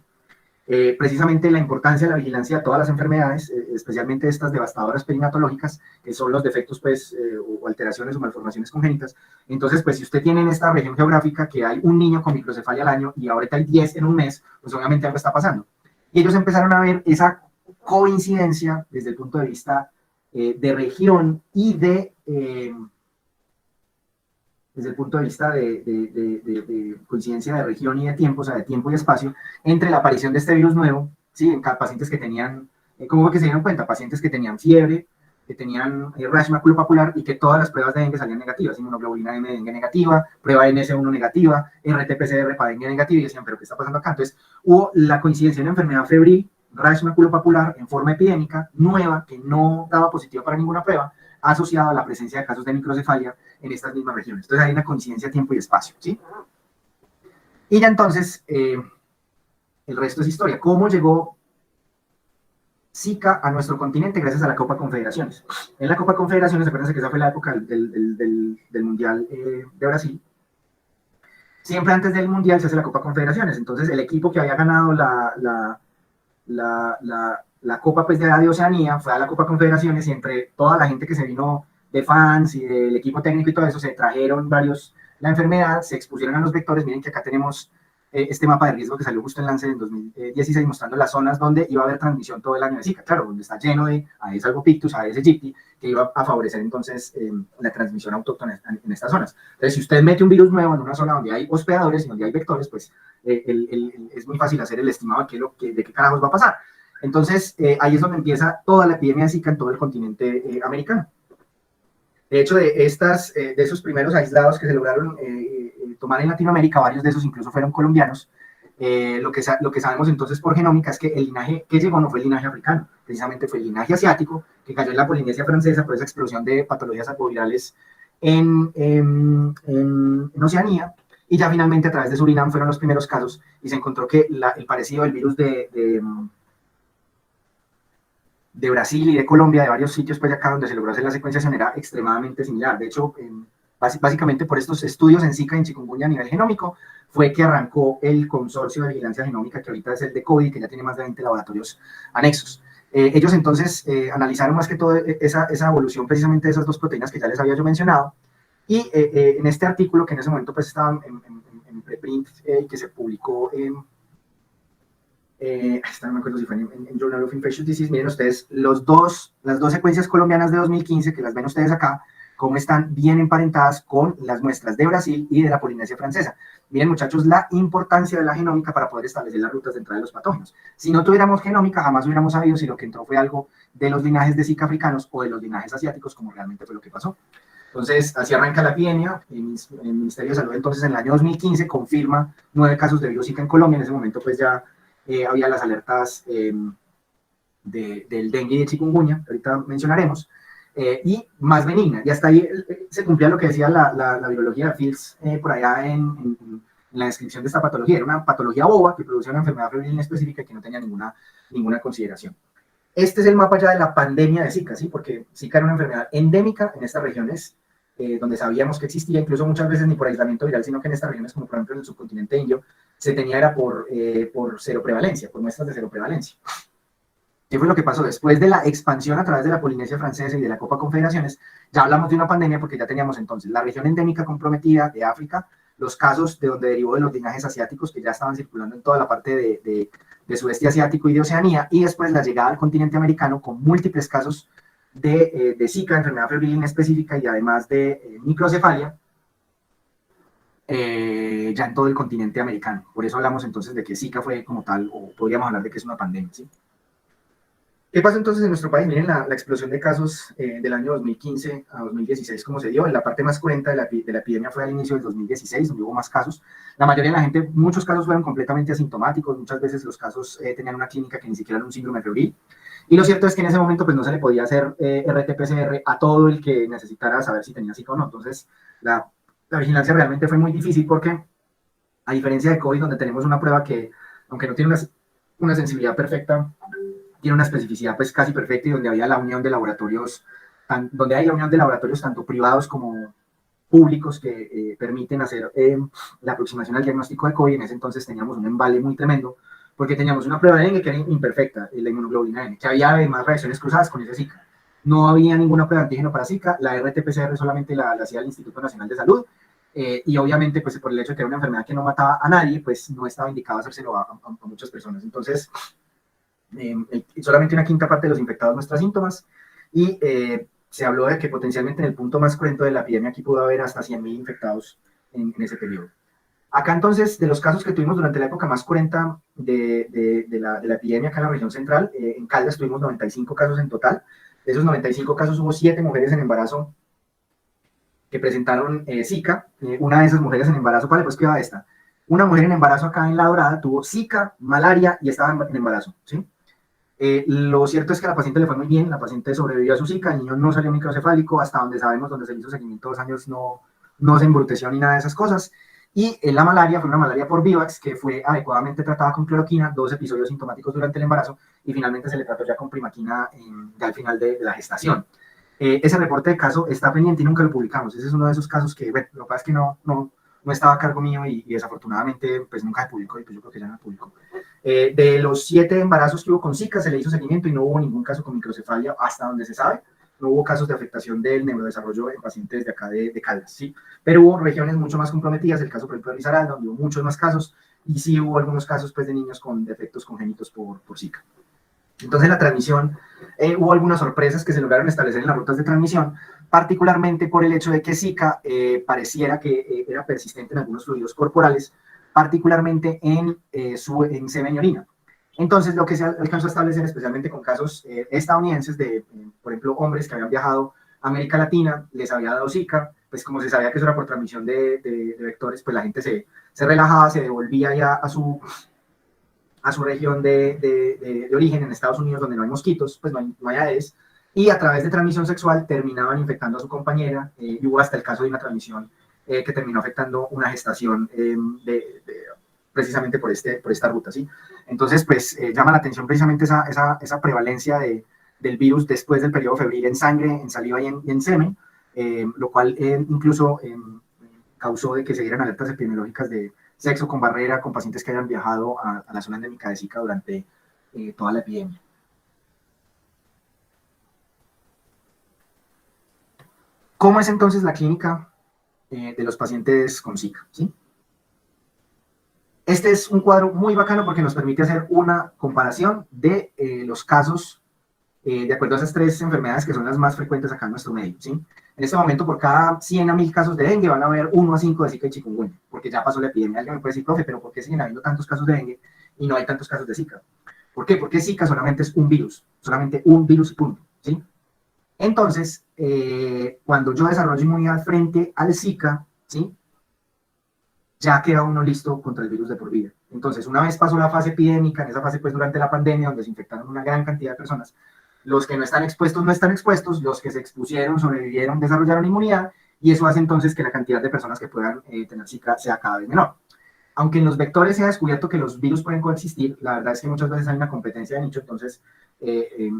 Precisamente la importancia de la vigilancia de todas las enfermedades, especialmente estas devastadoras perinatológicas, que son los defectos pues, o alteraciones o malformaciones congénitas. Entonces, pues si usted tiene en esta región geográfica que hay un niño con microcefalia al año y ahorita hay 10 en un mes, pues obviamente algo está pasando. Y ellos empezaron a ver esa coincidencia desde el punto de vista de región y desde el punto de vista de coincidencia de región y de tiempo, o sea, de tiempo y espacio, entre la aparición de este virus nuevo, ¿sí? En pacientes que tenían, ¿cómo fue que se dieron cuenta? Pacientes que tenían fiebre, que tenían rash maculopapular y que todas las pruebas de dengue salían negativas, inmunoglobulina M de dengue negativa, prueba NS1 negativa, RT-PCR para dengue negativa, y decían, ¿pero qué está pasando acá? Entonces, hubo la coincidencia de una enfermedad febril, rash maculopapular en forma epidémica, nueva, que no daba positivo para ninguna prueba, asociada a la presencia de casos de microcefalia en estas mismas regiones. Entonces hay una coincidencia tiempo y espacio, ¿sí? Y ya entonces, el resto es historia. ¿Cómo llegó Zika a nuestro continente? Gracias a la Copa Confederaciones. En la Copa Confederaciones, acuérdense que esa fue la época del Mundial de Brasil. Siempre antes del Mundial se hace la Copa Confederaciones. Entonces el equipo que había ganado la Copa pues, de Oceanía fue a la Copa Confederaciones, y entre toda la gente que se vino de fans y del equipo técnico y todo eso, se trajeron la enfermedad, se expusieron a los vectores. Miren que acá tenemos este mapa de riesgo que salió justo en Lancet en 2016, mostrando las zonas donde iba a haber transmisión todo el año de Zika, claro, donde está lleno de Aedes albopictus, Aedes aegypti, que iba a favorecer entonces la transmisión autóctona en estas zonas. Entonces, si usted mete un virus nuevo en una zona donde hay hospedadores y donde hay vectores, pues es muy fácil hacer el estimado de qué carajos va a pasar. Entonces, ahí es donde empieza toda la epidemia de Zika en todo el continente americano. De hecho, de esos primeros aislados que se lograron tomar en Latinoamérica, varios de esos incluso fueron colombianos. Lo que sabemos entonces por genómica es que el linaje que llegó no fue el linaje africano, precisamente fue el linaje asiático, que cayó en la Polinesia francesa por esa explosión de patologías arbovirales en Oceanía, y ya finalmente a través de Surinam fueron los primeros casos, y se encontró que el parecido del virus de Brasil y de Colombia, de varios sitios pues acá donde se logró hacer la secuenciación, era extremadamente similar. De hecho, básicamente por estos estudios en Zika y en chikungunya a nivel genómico, fue que arrancó el consorcio de vigilancia genómica, que ahorita es el de COVID, que ya tiene más de 20 laboratorios anexos. Ellos entonces analizaron más que todo esa evolución precisamente de esas dos proteínas que ya les había yo mencionado, y en este artículo, que en ese momento pues estaba en preprint, que se publicó no me acuerdo si fue en Journal of Infectious Disease. Miren ustedes las dos secuencias colombianas de 2015, que las ven ustedes acá, cómo están bien emparentadas con las muestras de Brasil y de la Polinesia francesa. Miren, muchachos, la importancia de la genómica para poder establecer las rutas de entrada de los patógenos. Si no tuviéramos genómica, jamás hubiéramos sabido si lo que entró fue algo de los linajes de Zika africanos o de los linajes asiáticos, como realmente fue lo que pasó. Entonces, así arranca la epidemia. El Ministerio de Salud, entonces, en el año 2015, confirma 9 casos de virus Zika en Colombia. En ese momento, pues ya había las alertas del dengue y de chikungunya, que ahorita mencionaremos, y más benigna. Y hasta ahí se cumplía lo que decía la virología de Fields por allá en la descripción de esta patología. Era una patología boba que producía una enfermedad febril específica que no tenía ninguna consideración. Este es el mapa ya de la pandemia de Zika, ¿sí? Porque Zika era una enfermedad endémica en estas regiones, donde sabíamos que existía, incluso muchas veces ni por aislamiento viral, sino que en estas regiones, como por ejemplo en el subcontinente indio, se tenía era por seroprevalencia, por muestras de seroprevalencia. ¿Qué fue lo que pasó? Después de la expansión a través de la Polinesia francesa y de la Copa Confederaciones, ya hablamos de una pandemia, porque ya teníamos entonces la región endémica comprometida de África, los casos de donde derivó de los linajes asiáticos que ya estaban circulando en toda la parte de sudeste asiático y de Oceanía, y después la llegada al continente americano con múltiples casos de Zika, enfermedad febril específica, y además de microcefalia, ya en todo el continente americano. Por eso hablamos entonces de que Zika fue como tal, o podríamos hablar de que es una pandemia, ¿sí? ¿Qué pasó entonces en nuestro país? Miren la explosión de casos del año 2015 a 2016, cómo se dio. En la parte más cruenta de la epidemia fue al inicio del 2016, donde hubo más casos. La mayoría de la gente, muchos casos fueron completamente asintomáticos, muchas veces los casos tenían una clínica que ni siquiera era un síndrome febril. Y lo cierto es que en ese momento pues no se le podía hacer RT-PCR a todo el que necesitara saber si tenía Zika o no. Entonces la vigilancia realmente fue muy difícil porque, a diferencia de COVID, donde tenemos una prueba que, aunque no tiene una sensibilidad perfecta, tiene una especificidad pues casi perfecta, y donde había la unión de laboratorios, donde hay la unión de laboratorios tanto privados como públicos que permiten hacer la aproximación al diagnóstico de COVID. En ese entonces teníamos un embale muy tremendo, porque teníamos una prueba de dengue que era imperfecta, la inmunoglobulina N, que había además reacciones cruzadas con ese Zika. No había ninguna prueba de antígeno para Zika, la RT-PCR solamente la hacía el Instituto Nacional de Salud, y obviamente pues por el hecho de que era una enfermedad que no mataba a nadie, pues no estaba indicado hacérselo a muchas personas. Entonces, solamente una quinta parte de los infectados muestra síntomas, y se habló de que potencialmente en el punto más cruento de la epidemia aquí pudo haber hasta 100.000 infectados en ese periodo. Acá entonces, de los casos que tuvimos durante la época más cruenta de la epidemia acá en la región central, en Caldas tuvimos 95 casos en total. De esos 95 casos hubo 7 mujeres en embarazo que presentaron Zika. Una de esas mujeres en embarazo, ¿cuál? Pues que va esta. Una mujer en embarazo acá en La Dorada tuvo Zika, malaria y estaba en embarazo, ¿sí? Lo cierto es que a la paciente le fue muy bien, la paciente sobrevivió a su Zika, el niño no salió microcefálico, hasta donde sabemos, donde se hizo seguimiento 2 años, no se embruteció ni nada de esas cosas. Y la malaria fue una malaria por Vivax, que fue adecuadamente tratada con cloroquina, 2 episodios sintomáticos durante el embarazo, y finalmente se le trató ya con primaquina ya al final de la gestación. Ese reporte de caso está pendiente y nunca lo publicamos. Ese es uno de esos casos que, bueno, lo que pasa es que no estaba a cargo mío, y desafortunadamente pues nunca se publicó, y pues yo creo que ya no se publicó. De los 7 embarazos que hubo con Zika se le hizo seguimiento y no hubo ningún caso con microcefalia hasta donde se sabe. No hubo casos de afectación del neurodesarrollo en pacientes de acá de Caldas, ¿sí? Pero hubo regiones mucho más comprometidas, el caso por ejemplo de Risaralda, donde hubo muchos más casos, y sí hubo algunos casos pues de niños con defectos congénitos por Zika. Entonces la transmisión, hubo algunas sorpresas que se lograron establecer en las rutas de transmisión, particularmente por el hecho de que Zika pareciera que era persistente en algunos fluidos corporales, particularmente en semen y orina. Entonces, lo que se alcanzó a establecer, especialmente con casos estadounidenses de, por ejemplo, hombres que habían viajado a América Latina, les había dado Zika, pues como se sabía que eso era por transmisión de vectores, pues la gente se relajaba, se devolvía ya a su región de origen en Estados Unidos, donde no hay mosquitos, pues no hay Aedes, y a través de transmisión sexual terminaban infectando a su compañera, y hubo hasta el caso de una transmisión que terminó afectando una gestación precisamente por esta ruta, ¿sí? Entonces, pues llama la atención precisamente esa prevalencia del virus después del periodo febril en sangre, en saliva y en semen, lo cual incluso causó de que se dieran alertas epidemiológicas de sexo con barrera con pacientes que hayan viajado a la zona endémica de Zika durante toda la epidemia. ¿Cómo es entonces la clínica de los pacientes con Zika? ¿Sí? Este es un cuadro muy bacano porque nos permite hacer una comparación de los casos de acuerdo a esas 3 enfermedades que son las más frecuentes acá en nuestro medio, ¿sí? En este momento, por cada 100 a 1000 casos de dengue, van a haber 1 a 5 de Zika y chikungunya, porque ya pasó la epidemia. Alguien me puede decir, profe, pero ¿por qué siguen habiendo tantos casos de dengue y no hay tantos casos de Zika? ¿Por qué? Porque Zika solamente es un virus y punto, ¿sí? Entonces, cuando yo desarrollo inmunidad frente al Zika, ¿sí? Ya queda uno listo contra el virus de por vida. Entonces, una vez pasó la fase epidémica, en esa fase pues durante la pandemia, donde se infectaron una gran cantidad de personas, los que no están expuestos, los que se expusieron, sobrevivieron, desarrollaron inmunidad, y eso hace entonces que la cantidad de personas que puedan tener Zika sea cada vez menor. Aunque en los vectores se ha descubierto que los virus pueden coexistir, la verdad es que muchas veces hay una competencia de nicho. Entonces,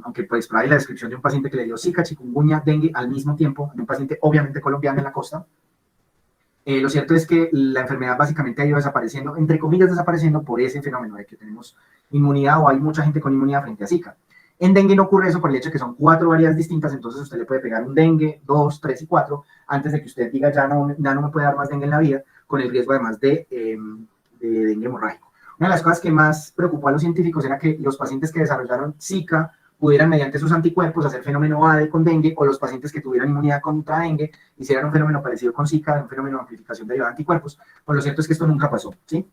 aunque pues por ahí la descripción de un paciente que le dio Zika, chikungunya, dengue al mismo tiempo, en un paciente obviamente colombiano en la costa, lo cierto es que la enfermedad básicamente ha ido desapareciendo, entre comillas desapareciendo, por ese fenómeno de que tenemos inmunidad, o hay mucha gente con inmunidad frente a Zika. En dengue no ocurre eso por el hecho de que son 4 variedades distintas, entonces usted le puede pegar un dengue, 2, 3 y 4, antes de que usted diga ya no me puede dar más dengue en la vida, con el riesgo además de dengue hemorrágico. Una de las cosas que más preocupó a los científicos era que los pacientes que desarrollaron Zika pudieran mediante sus anticuerpos hacer fenómeno ADE con dengue, o los pacientes que tuvieran inmunidad contra dengue hicieran un fenómeno parecido con Zika, un fenómeno de amplificación derivada de anticuerpos. Pues lo cierto es que esto nunca pasó, ¿sí?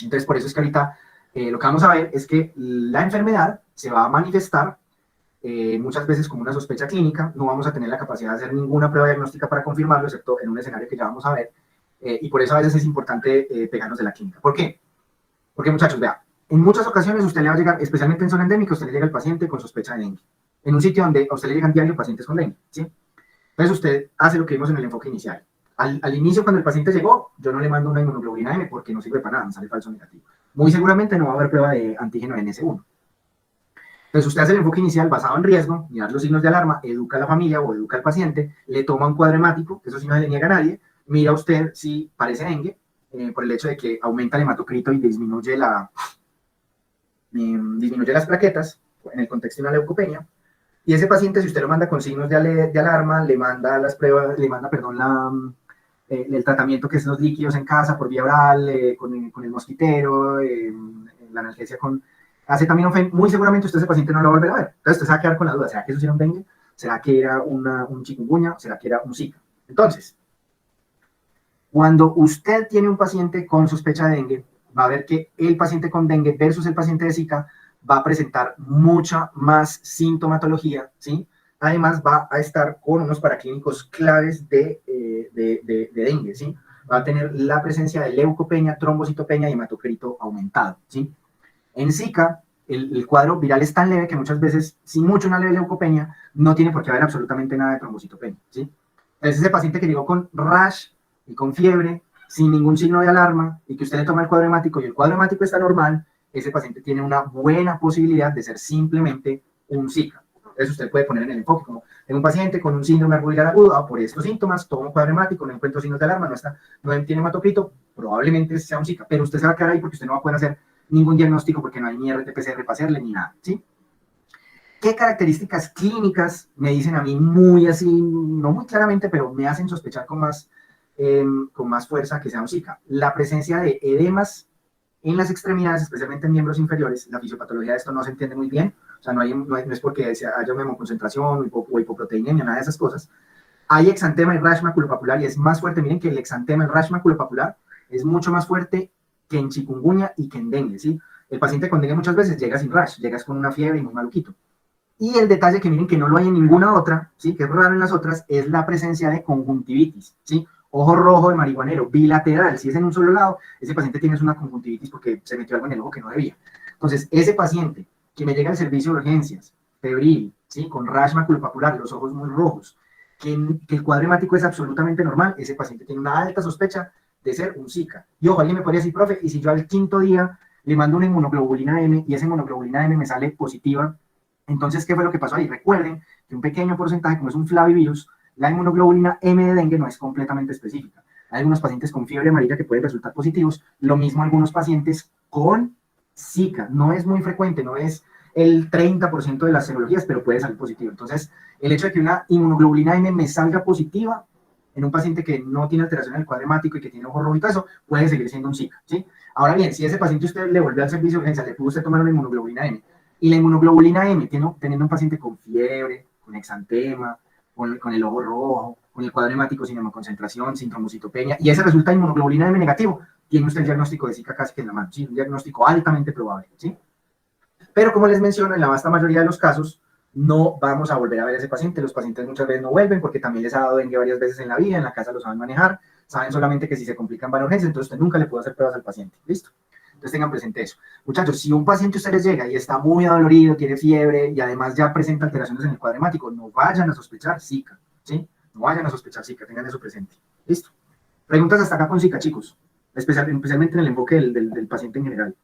Entonces, por eso es que ahorita lo que vamos a ver es que la enfermedad se va a manifestar muchas veces como una sospecha clínica. No vamos a tener la capacidad de hacer ninguna prueba diagnóstica para confirmarlo, excepto en un escenario que ya vamos a ver, y por eso a veces es importante pegarnos de la clínica. ¿Por qué? Porque, muchachos, vean, en muchas ocasiones usted le va a llegar, especialmente en zona endémica, usted le llega al paciente con sospecha de dengue, en un sitio donde a usted le llegan diario pacientes con dengue, ¿sí? Entonces usted hace lo que vimos en el enfoque inicial. Al inicio, cuando el paciente llegó, yo no le mando una inmunoglobulina M porque no sirve para nada, me sale falso negativo. Muy seguramente no va a haber prueba de antígeno NS1. Entonces usted hace el enfoque inicial basado en riesgo, mirar los signos de alarma, educa a la familia o educa al paciente, le toma un cuadro hemático, eso sí no se le niega a nadie, mira usted si parece dengue, por el hecho de que aumenta el hematocrito y disminuye las plaquetas en el contexto de una leucopenia. Y ese paciente, si usted lo manda con signos de alarma, le manda las pruebas, le manda, perdón, el tratamiento que es los líquidos en casa por vía oral, con el mosquitero, la analgesia con acetaminofén, muy seguramente usted ese paciente no lo va a volver a ver. Entonces usted se va a quedar con la duda, ¿será que eso sí era un dengue? ¿Será que era un chikungunya? ¿Será que era un Zika? Entonces, cuando usted tiene un paciente con sospecha de dengue, va a ver que el paciente con dengue versus el paciente de Zika va a presentar mucha más sintomatología, ¿sí? Además va a estar con unos paraclínicos claves de dengue, ¿sí? Va a tener la presencia de leucopenia, trombocitopenia y hematocrito aumentado, ¿sí? En Zika, el cuadro viral es tan leve que muchas veces, sin mucho una leve leucopenia, no tiene por qué haber absolutamente nada de trombocitopenia, ¿sí? Entonces ese paciente que llegó con rash y con fiebre, sin ningún signo de alarma, y que usted le toma el cuadro hemático y el cuadro hemático está normal, ese paciente tiene una buena posibilidad de ser simplemente un Zika. Eso usted puede poner en el enfoque, como tengo un paciente con un síndrome arboviral agudo, por estos síntomas, tomo un cuadro hemático, no encuentro signos de alarma, no tiene hematocrito, probablemente sea un Zika, pero usted se va a quedar ahí porque usted no va a poder hacer ningún diagnóstico porque no hay ni RT-PCR para hacerle ni nada, ¿sí? ¿Qué características clínicas me dicen a mí muy así, no muy claramente, pero me hacen sospechar con más fuerza que sea un Zika? La presencia de edemas en las extremidades, especialmente en miembros inferiores. La fisiopatología de esto no se entiende muy bien, o sea, no es porque haya una hemoconcentración o hipoproteinemia, nada de esas cosas. Hay exantema y rash maculopapular y es más fuerte. Miren que el exantema, el rash maculopapular, es mucho más fuerte que en chikungunya y que en dengue, ¿sí? El paciente con dengue muchas veces llega sin rash, llegas con una fiebre y muy maluquito. Y el detalle que miren que no lo hay en ninguna otra, ¿sí? Que es raro en las otras, es la presencia de conjuntivitis, ¿sí? Ojo rojo de marihuanero, bilateral. Si es en un solo lado, ese paciente tiene una conjuntivitis porque se metió algo en el ojo que no debía. Entonces, ese paciente que me llega al servicio de urgencias, febril, ¿sí? Con rash maculopapular, los ojos muy rojos, que el cuadro hemático es absolutamente normal, ese paciente tiene una alta sospecha de ser un Zika. Y ojo, alguien me podría decir, profe, y si yo al quinto día le mando una inmunoglobulina M y esa inmunoglobulina M me sale positiva, entonces, ¿qué fue lo que pasó ahí? Recuerden que un pequeño porcentaje, como es un flavivirus, la inmunoglobulina M de dengue no es completamente específica. Hay algunos pacientes con fiebre amarilla que pueden resultar positivos, lo mismo algunos pacientes con Zika. No es muy frecuente, no es el 30% de las serologías, pero puede salir positivo. Entonces, el hecho de que una inmunoglobulina M me salga positiva en un paciente que no tiene alteración en el cuadro hemático y que tiene ojo rojo y todo eso, puede seguir siendo un Zika, ¿sí? Ahora bien, si ese paciente usted le vuelve al servicio de urgencia, le pudo usted tomar una inmunoglobulina M, y la inmunoglobulina M, teniendo un paciente con fiebre, con exantema, con el ojo rojo, con el cuadro hemático sin hemoconcentración, sin trombocitopenia, y ese resulta inmunoglobulina M negativo, tiene usted el diagnóstico de Zika casi que en la mano, ¿sí? Un diagnóstico altamente probable, ¿sí? Pero como les menciono, en la vasta mayoría de los casos, no vamos a volver a ver a ese paciente. Los pacientes muchas veces no vuelven porque también les ha dado dengue varias veces en la vida, en la casa lo saben manejar, saben solamente que si se complican van a urgencias, entonces usted nunca le puede hacer pruebas al paciente, ¿listo? Entonces tengan presente eso. Muchachos, si un paciente ustedes llega y está muy adolorido, tiene fiebre y además ya presenta alteraciones en el cuadro hemático, no vayan a sospechar Zika, ¿sí? No vayan a sospechar Zika, tengan eso presente. ¿Listo? Preguntas hasta acá con Zika, chicos, especialmente en el enfoque del paciente en general.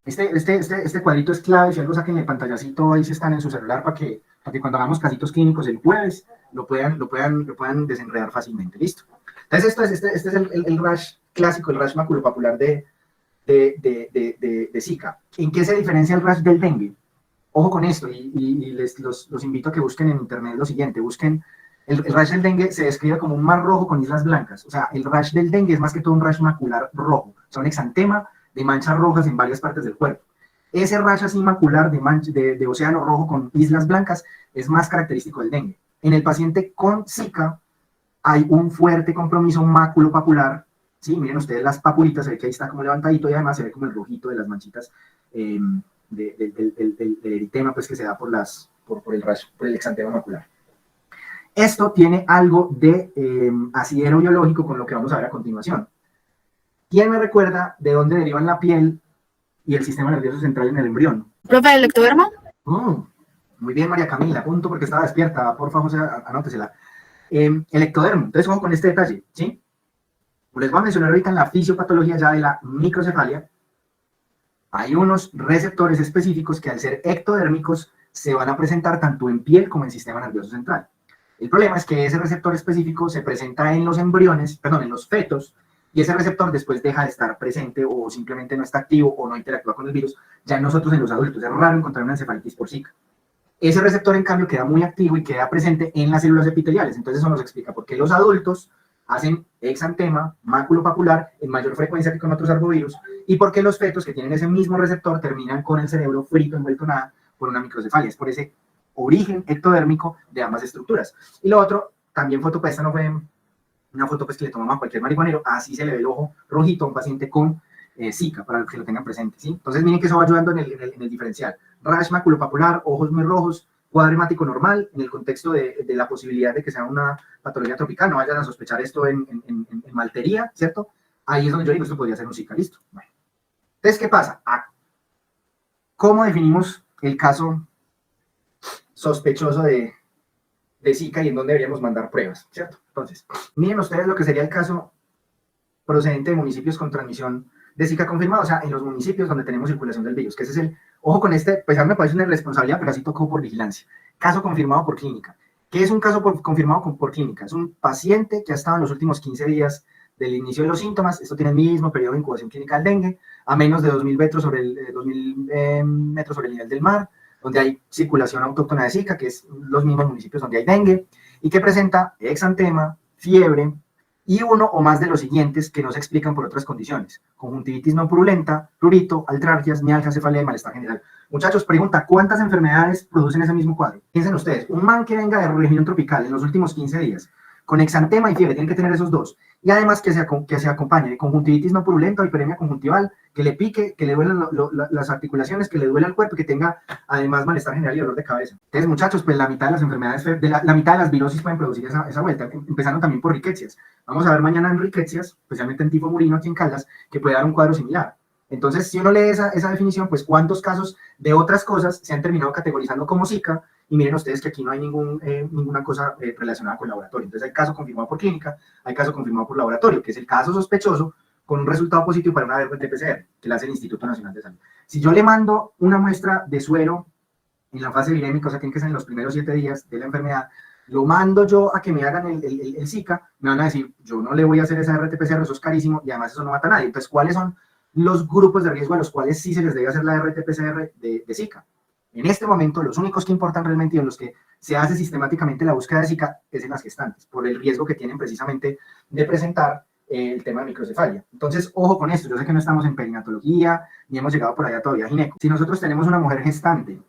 Este cuadrito es clave, si algo saquen el pantallacito, ahí se están en su celular para que cuando hagamos casitos clínicos el jueves lo puedan desenredar fácilmente, ¿listo? Entonces este es el rash clásico, el rash maculopapular de Zika. ¿En qué se diferencia el rash del dengue? Ojo con esto, y los invito a que busquen en internet lo siguiente, busquen, el rash del dengue se describe como un mar rojo con islas blancas, o sea, el rash del dengue es más que todo un rash macular rojo, o sea, un exantema de manchas rojas en varias partes del cuerpo. Ese rash así macular de océano rojo con islas blancas es más característico del dengue. En el paciente con Zika hay un fuerte compromiso maculopapular. Sí, miren ustedes las papulitas, se ve que ahí está como levantadito y además se ve como el rojito de las manchitas del eritema pues, que se da por el rash, por el exantema macular. Esto tiene algo de asidero biológico con lo que vamos a ver a continuación. ¿Quién me recuerda de dónde derivan la piel y el sistema nervioso central en el embrión?
¿Profe, el ectodermo?
Muy bien, María Camila, punto porque estaba despierta, por favor, anótesela. El ectodermo, entonces ojo con este detalle, ¿sí? Les voy a mencionar ahorita en la fisiopatología ya de la microcefalia, hay unos receptores específicos que al ser ectodérmicos se van a presentar tanto en piel como en sistema nervioso central. El problema es que ese receptor específico se presenta en los embriones, perdón, en los fetos, y ese receptor después deja de estar presente o simplemente no está activo o no interactúa con el virus, ya en nosotros en los adultos. Es raro encontrar una encefalitis por Zika. Ese receptor, en cambio, queda muy activo y queda presente en las células epiteliales. Entonces eso nos explica por qué los adultos hacen exantema maculopapular en mayor frecuencia que con otros arbovirus y por qué los fetos que tienen ese mismo receptor terminan con el cerebro frito, envuelto en nada, por una microcefalia. Es por ese origen ectodérmico de ambas estructuras. Y lo otro, también esta no fue una foto pues, que le tomamos a cualquier marihuanero, así se le ve el ojo rojito a un paciente con Zika, para que lo tengan presente, ¿sí? Entonces miren que eso va ayudando en el diferencial. Rash maculopapular, ojos muy rojos, cuadro hemático normal, en el contexto de la posibilidad de que sea una patología tropical, no vayan a sospechar esto en maltería, ¿cierto? Ahí es donde yo digo, esto podría ser un Zika, listo. Bueno. Entonces, ¿qué pasa? ¿Cómo definimos el caso sospechoso de Zika y en dónde deberíamos mandar pruebas, ¿cierto? Entonces, miren ustedes lo que sería el caso procedente de municipios con transmisión de Zika confirmado, o sea, en los municipios donde tenemos circulación del virus, que ese es el, ojo con este, pues a mí me parece una irresponsabilidad, pero así tocó por vigilancia. Caso confirmado por clínica. ¿Qué es un caso confirmado por clínica? Es un paciente que ha estado en los últimos 15 días del inicio de los síntomas, esto tiene el mismo periodo de incubación clínica del dengue, a menos de 2.000 metros sobre el nivel del mar, donde hay circulación autóctona de Zika, que es los mismos municipios donde hay dengue, y que presenta exantema, fiebre, y uno o más de los siguientes que no se explican por otras condiciones: conjuntivitis no purulenta, prurito, altrarquias, mialgia, cefalea y malestar general. Muchachos, pregunta, ¿cuántas enfermedades producen ese mismo cuadro? Piensen ustedes, un man que venga de región tropical en los últimos 15 días, con exantema y fiebre, tiene que tener esos dos, y además que se acompañe de conjuntivitis no purulenta o hiperemia conjuntival, que le pique, que le duelen las articulaciones, que le duele el cuerpo, que tenga además malestar general y dolor de cabeza. Entonces, muchachos, pues la mitad de las enfermedades, la mitad de las virosis pueden producir esa vuelta, empezando también por riquecias. Vamos a ver mañana en riquecias, especialmente en tifo murino aquí en Caldas, que puede dar un cuadro similar. Entonces, si uno lee esa definición, pues cuántos casos de otras cosas se han terminado categorizando como Zika, y miren ustedes que aquí no hay ninguna cosa relacionada con laboratorio. Entonces hay caso confirmado por clínica, hay caso confirmado por laboratorio, que es el caso sospechoso con un resultado positivo para una RT-PCR, que la hace el Instituto Nacional de Salud. Si yo le mando una muestra de suero en la fase virémica, o sea, tiene que ser en los primeros 7 días de la enfermedad, lo mando yo a que me hagan el Zika, me van a decir, yo no le voy a hacer esa RT-PCR, eso es carísimo, y además eso no mata a nadie. Entonces, ¿cuáles son los grupos de riesgo a los cuales sí se les debe hacer la RT-PCR de Zika? En este momento, los únicos que importan realmente y en los que se hace sistemáticamente la búsqueda de Zika es en las gestantes, por el riesgo que tienen precisamente de presentar el tema de microcefalia. Entonces, ojo con esto, yo sé que no estamos en perinatología, ni hemos llegado por allá todavía a gineco. Si nosotros tenemos una mujer gestante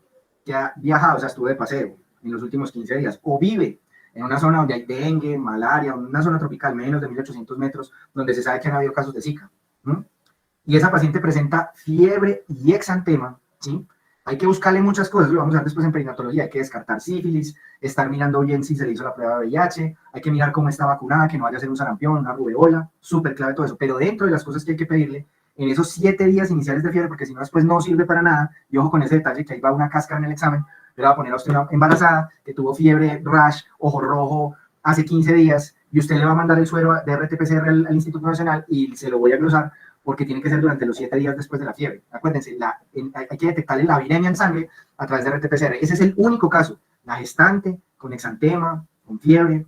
que ha viajado, o sea, estuvo de paseo en los últimos 15 días, o vive en una zona donde hay dengue, malaria, una zona tropical, menos de 1.800 metros, donde se sabe que han habido casos de Zika, y esa paciente presenta fiebre y exantema, ¿sí? Hay que buscarle muchas cosas, lo vamos a ver después en perinatología, hay que descartar sífilis, estar mirando bien si se le hizo la prueba de VIH, hay que mirar cómo está vacunada, que no vaya a ser un sarampión, una rubeola, súper clave todo eso, pero dentro de las cosas que hay que pedirle, en esos 7 días iniciales de fiebre, porque si no después no sirve para nada, y ojo con ese detalle que ahí va una cáscara en el examen, le va a poner a usted una embarazada que tuvo fiebre, rash, ojo rojo, hace 15 días, y usted le va a mandar el suero de RT-PCR al Instituto Nacional y se lo voy a glosar, porque tiene que ser durante los 7 días después de la fiebre. Acuérdense, hay que detectarle la viremia en sangre a través de RT-PCR. Ese es el único caso. La gestante, con exantema, con fiebre,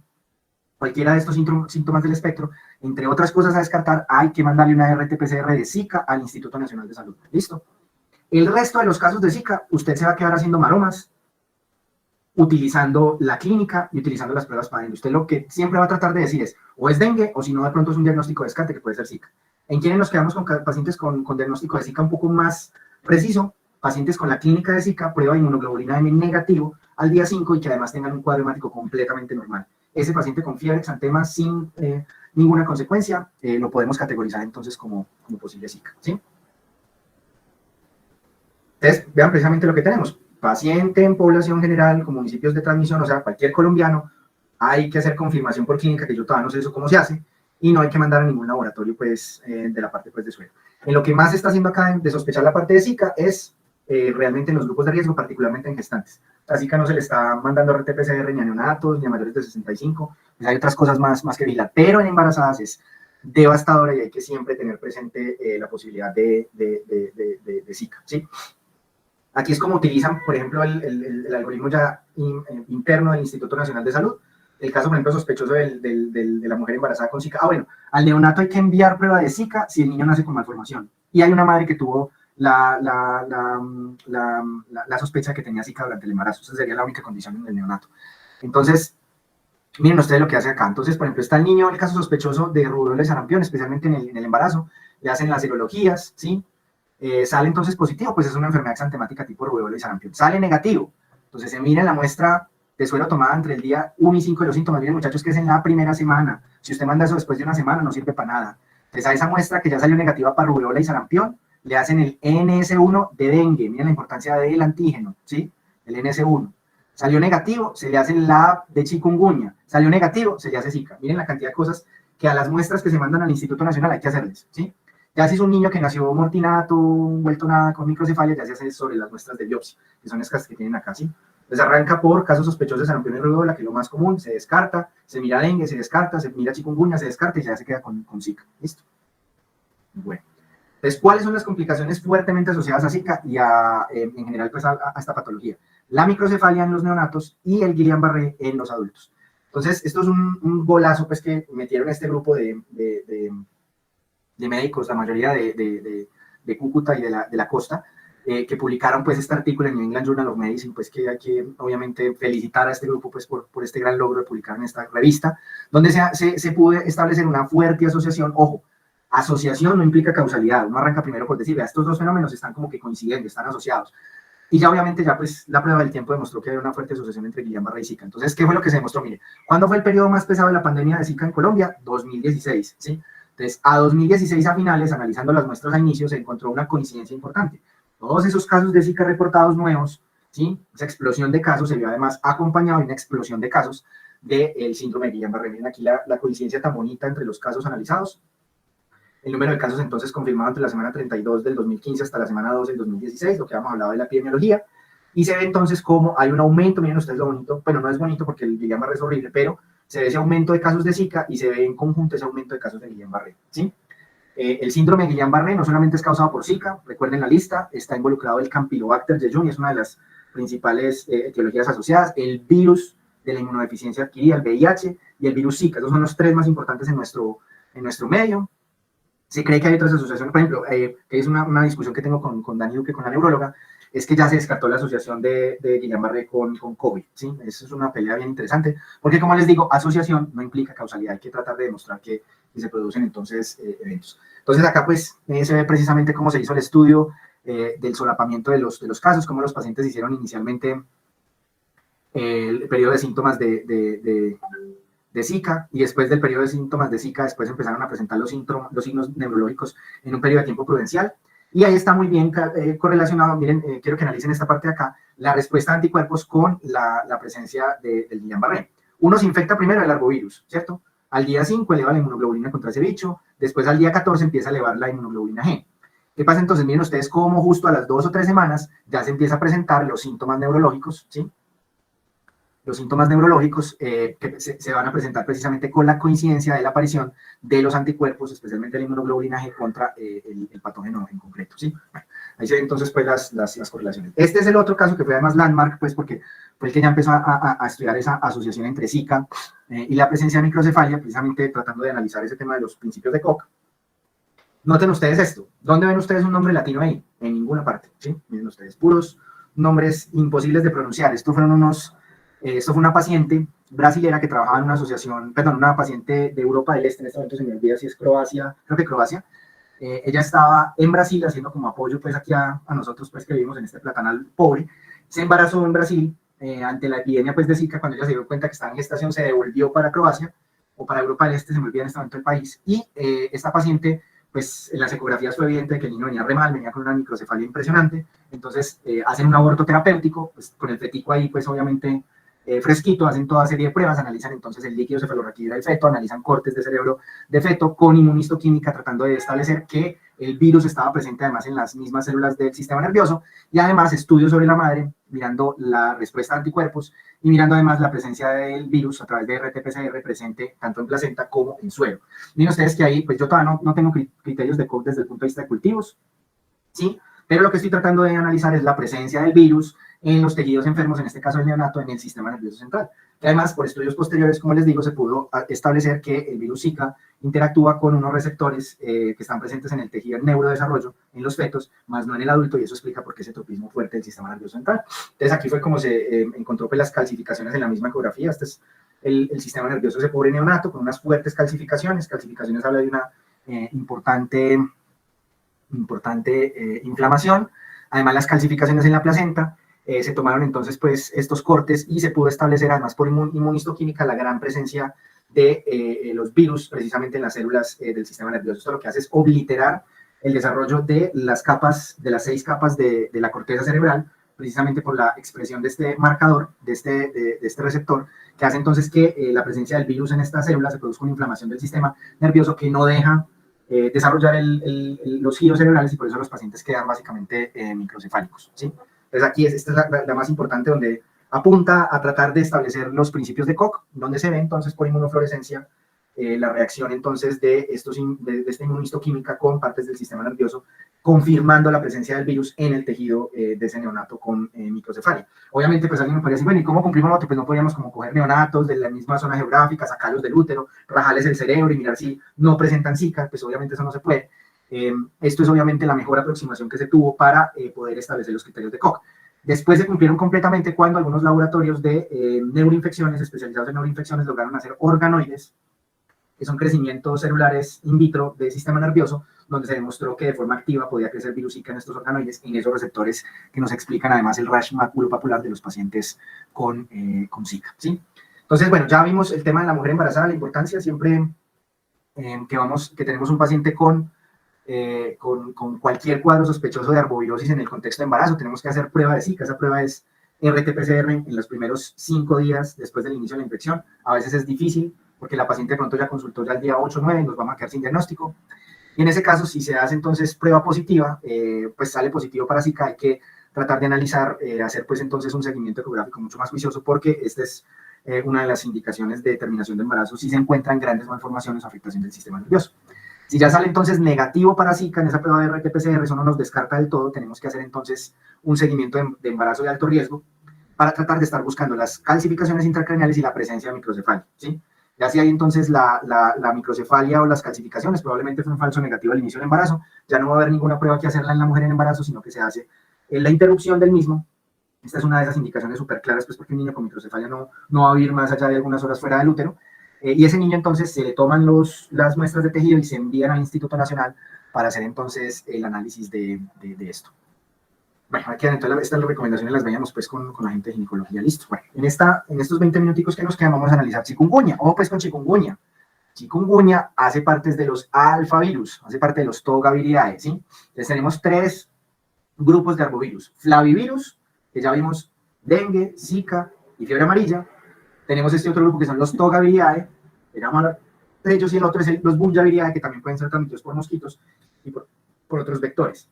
cualquiera de estos síntomas del espectro, entre otras cosas a descartar, hay que mandarle una RT-PCR de Zika al Instituto Nacional de Salud. ¿Listo? El resto de los casos de Zika, usted se va a quedar haciendo maromas, utilizando la clínica y utilizando las pruebas para él. Usted lo que siempre va a tratar de decir es, o es dengue, o si no, de pronto es un diagnóstico de descarte que puede ser Zika. ¿En quiénes nos quedamos con pacientes con diagnóstico de Zika un poco más preciso? pacientes con la clínica de Zika, prueba de inmunoglobulina M negativo al día 5 y que además tengan un cuadro hemático completamente normal. Ese paciente con fiebre, exantema, sin ninguna consecuencia, lo podemos categorizar entonces como posible Zika, ¿sí? Entonces, vean precisamente lo que tenemos. Paciente en población general, con municipios de transmisión, o sea, cualquier colombiano, hay que hacer confirmación por clínica, que yo todavía no sé eso cómo se hace, y no hay que mandar a ningún laboratorio, pues, de la parte, pues, de suero. En lo que más se está haciendo acá de sospechar la parte de Zika es realmente en los grupos de riesgo, particularmente en gestantes. A Zika no se le está mandando RT-PCR ni a neonatos, ni a mayores de 65, pues hay otras cosas más que vigilar, pero en embarazadas es devastadora y hay que siempre tener presente la posibilidad de Zika, ¿sí? Aquí es como utilizan, por ejemplo, el algoritmo ya interno del Instituto Nacional de Salud. El caso, por ejemplo, sospechoso de la mujer embarazada con Zika. Ah, bueno, al neonato hay que enviar prueba de Zika si el niño nace con malformación. Y hay una madre que tuvo la sospecha que tenía Zika durante el embarazo. Esa sería la única condición del neonato. Entonces, miren ustedes lo que hace acá. Entonces, por ejemplo, está el niño, el caso sospechoso de rubéola y sarampión, especialmente en el embarazo. Le hacen las serologías, ¿sí? Sale entonces positivo, pues es una enfermedad exantemática tipo rubéola y sarampión. Sale negativo, entonces se mira la muestra de suero tomada entre el día 1 y 5 de los síntomas. Miren, muchachos, que es en la primera semana. Si usted manda eso después de una semana, no sirve para nada. Entonces a esa muestra que ya salió negativa para rubéola y sarampión, le hacen el NS1 de dengue. Miren la importancia del antígeno, ¿sí? El NS1. Salió negativo, se le hace el lab de chikungunya. Salió negativo, se le hace Zika. Miren la cantidad de cosas que a las muestras que se mandan al Instituto Nacional hay que hacerles, ¿sí? Ya si es un niño que nació mortinato, vuelto nada, con microcefalia, ya se hace sobre las muestras de biopsia, que son estas que tienen acá, ¿sí? Entonces arranca por casos sospechosos de sarampión y rubéola, que es lo más común, se descarta, se mira dengue, se descarta, se mira chikungunya, se descarta y ya se queda con Zika, ¿listo? Bueno. Entonces, ¿cuáles son las complicaciones fuertemente asociadas a Zika y en general pues a esta patología? La microcefalia en los neonatos y el Guillain-Barré en los adultos. Entonces, esto es un golazo pues que metieron este grupo de médicos, la mayoría de Cúcuta y de la costa, que publicaron pues este artículo en New England Journal of Medicine, pues que hay que obviamente felicitar a este grupo pues por este gran logro de publicar en esta revista, donde se pudo establecer una fuerte asociación. Ojo, asociación no implica causalidad, uno arranca primero por decir, estos dos fenómenos están como que coincidiendo, están asociados. Y ya obviamente ya pues la prueba del tiempo demostró que había una fuerte asociación entre Guillain-Barré y Zika. Entonces, ¿qué fue lo que se demostró? Mire, ¿cuándo fue el periodo más pesado de la pandemia de Zika en Colombia? 2016, ¿sí? Entonces, a 2016 a finales, analizando las muestras a inicio, se encontró una coincidencia importante. Todos esos casos de Zika reportados nuevos, ¿sí? Esa explosión de casos se vio además acompañado de una explosión de casos del síndrome de Guillain-Barré. Miren aquí la coincidencia tan bonita entre los casos analizados. El número de casos entonces confirmado entre la semana 32 del 2015 hasta la semana 2 del 2016, lo que habíamos hablado de la epidemiología. Y se ve entonces cómo hay un aumento, miren ustedes lo bonito, bueno, no es bonito porque el Guillain-Barré es horrible, pero se ve ese aumento de casos de Zika y se ve en conjunto ese aumento de casos de Guillain-Barré, ¿sí? El síndrome de Guillain-Barré no solamente es causado por Zika, recuerden la lista, está involucrado el Campylobacter jejuni, es una de las principales etiologías asociadas, el virus de la inmunodeficiencia adquirida, el VIH, y el virus Zika. Esos son los tres más importantes en nuestro medio. Se cree que hay otras asociaciones, por ejemplo, que es una discusión que tengo con Dani Duque, con la neuróloga, es que ya se descartó la asociación de Guillain-Barré con COVID, ¿sí? Eso es una pelea bien interesante, porque como les digo, asociación no implica causalidad, hay que tratar de demostrar que se producen entonces eventos. Entonces acá pues se ve precisamente cómo se hizo el estudio del solapamiento de los casos, cómo los pacientes hicieron inicialmente el periodo de síntomas de Zika, y después del periodo de síntomas de Zika, después empezaron a presentar los signos neurológicos en un periodo de tiempo prudencial, y ahí está muy bien correlacionado. Miren, quiero que analicen esta parte de acá, la respuesta de anticuerpos con la presencia del Guillain-Barré. Uno se infecta primero el arbovirus, ¿cierto? Al día 5 eleva la inmunoglobulina contra ese bicho, después al día 14 empieza a elevar la inmunoglobulina G. ¿Qué pasa entonces? Miren ustedes cómo justo a las 2 o 3 semanas ya se empieza a presentar los síntomas neurológicos, ¿sí? Los síntomas neurológicos que se van a presentar precisamente con la coincidencia de la aparición de los anticuerpos, especialmente la inmunoglobulina G contra el patógeno en concreto, ¿sí? Bueno, ahí se ven entonces pues las correlaciones. Este es el otro caso que fue además landmark, pues porque fue el que ya empezó a estudiar esa asociación entre Zika y la presencia de microcefalia, precisamente tratando de analizar ese tema de los principios de Koch. Noten ustedes esto. ¿Dónde ven ustedes un nombre latino ahí? En ninguna parte, ¿sí? Miren ustedes, puros nombres imposibles de pronunciar. Esto fue una paciente brasilera que trabajaba en una asociación, perdón, una paciente de Europa del Este, en este momento se me olvida si es Croacia, creo que Croacia, ella estaba en Brasil haciendo como apoyo pues aquí a nosotros pues que vivimos en este platanal pobre. Se embarazó en Brasil ante la epidemia pues de Zika. Cuando ella se dio cuenta que estaba en gestación, se devolvió para Croacia o para Europa del Este, se me olvida en este momento el país, y esta paciente, pues en las ecografías fue evidente que el niño venía re mal, venía con una microcefalia impresionante. Entonces hacen un aborto terapéutico, pues con el fetico ahí pues obviamente fresquito, hacen toda serie de pruebas, analizan entonces el líquido cefalorraquídeo del feto, analizan cortes de cerebro de feto con inmunistoquímica, tratando de establecer que el virus estaba presente además en las mismas células del sistema nervioso, y además estudios sobre la madre, mirando la respuesta a anticuerpos y mirando además la presencia del virus a través de RT-PCR presente tanto en placenta como en suero. Miren ustedes que ahí, pues yo todavía no tengo criterios de COC desde el punto de vista de cultivos, ¿sí? Pero lo que estoy tratando de analizar es la presencia del virus en los tejidos enfermos, en este caso el neonato, en el sistema nervioso central. Que además, por estudios posteriores, como les digo, se pudo establecer que el virus Zika interactúa con unos receptores que están presentes en el tejido en neurodesarrollo, en los fetos, más no en el adulto, y eso explica por qué ese tropismo fuerte del sistema nervioso central. Entonces aquí fue como se encontró pues, las calcificaciones en la misma ecografía. Este es el sistema nervioso de ese pobre neonato, con unas fuertes calcificaciones. Calcificaciones habla de una importante inflamación. Además, las calcificaciones en la placenta. Se tomaron entonces pues estos cortes y se pudo establecer además por inmunistoquímica la gran presencia de los virus precisamente en las células del sistema nervioso. Esto lo que hace es obliterar el desarrollo de las capas, de las 6 capas de la corteza cerebral, precisamente por la expresión de este marcador, de este receptor, que hace entonces que la presencia del virus en esta célula se produzca una inflamación del sistema nervioso que no deja desarrollar los giros cerebrales, y por eso los pacientes quedan básicamente microcefálicos, ¿sí? Entonces aquí esta es la más importante, donde apunta a tratar de establecer los principios de Koch, donde se ve entonces por inmunofluorescencia la reacción entonces de esta inmunistoquímica con partes del sistema nervioso, confirmando la presencia del virus en el tejido de ese neonato con microcefalia. Obviamente pues alguien me podría decir, bueno, ¿y cómo cumplimos lo otro? Pues no podríamos como coger neonatos de la misma zona geográfica, sacarlos del útero, rajarles el cerebro y mirar si no presentan Zika. Pues obviamente eso no se puede. Esto es obviamente la mejor aproximación que se tuvo para poder establecer los criterios de Koch. Después se cumplieron completamente cuando algunos laboratorios de neuroinfecciones, especializados en neuroinfecciones, lograron hacer organoides, que son crecimientos celulares in vitro del sistema nervioso, donde se demostró que de forma activa podía crecer virus Zika en estos organoides, en esos receptores que nos explican además el rash maculopapular de los pacientes con Zika, ¿sí? Entonces, bueno, ya vimos el tema de la mujer embarazada, la importancia siempre que tenemos un paciente con cualquier cuadro sospechoso de arbovirosis en el contexto de embarazo, tenemos que hacer prueba de Zika. Esa prueba es RT-PCR en los primeros 5 días después del inicio de la infección. A veces es difícil porque la paciente de pronto ya consultó ya el día 8 o 9 y nos vamos a quedar sin diagnóstico. Y en ese caso, si se hace entonces prueba positiva, pues sale positivo para Zika, hay que tratar de analizar, hacer pues entonces un seguimiento ecográfico mucho más juicioso, porque esta es una de las indicaciones de terminación de embarazo si se encuentran grandes malformaciones o afectación del sistema nervioso. Si ya sale entonces negativo para Zika en esa prueba de RT-PCR, eso no nos descarta del todo, tenemos que hacer entonces un seguimiento de embarazo de alto riesgo para tratar de estar buscando las calcificaciones intracraneales y la presencia de microcefalia, ¿sí? Ya si hay entonces la microcefalia o las calcificaciones, probablemente fue un falso negativo al inicio del embarazo, ya no va a haber ninguna prueba que hacerla en la mujer en embarazo, sino que se hace en la interrupción del mismo. Esta es una de esas indicaciones súper claras, pues porque un niño con microcefalia no va a vivir más allá de algunas horas fuera del útero. Y ese niño entonces se le toman las muestras de tejido y se envían al Instituto Nacional para hacer entonces el análisis de esto. Bueno, aquí entonces estas recomendaciones las veíamos pues con la gente de ginecología. Listo. Bueno, en estos 20 minuticos que nos quedan vamos a analizar chikungunya. Ojo pues con chikungunya. Chikungunya hace parte de los alfavirus, hace parte de los togaviridae, ¿sí? Entonces tenemos 3 grupos de arbovirus. Flavivirus, que ya vimos, dengue, zika y fiebre amarilla. Tenemos este otro grupo que son los togaviridae, que llaman ellos, y el otro es los bunjaviridae, que también pueden ser transmitidos por mosquitos y por otros vectores.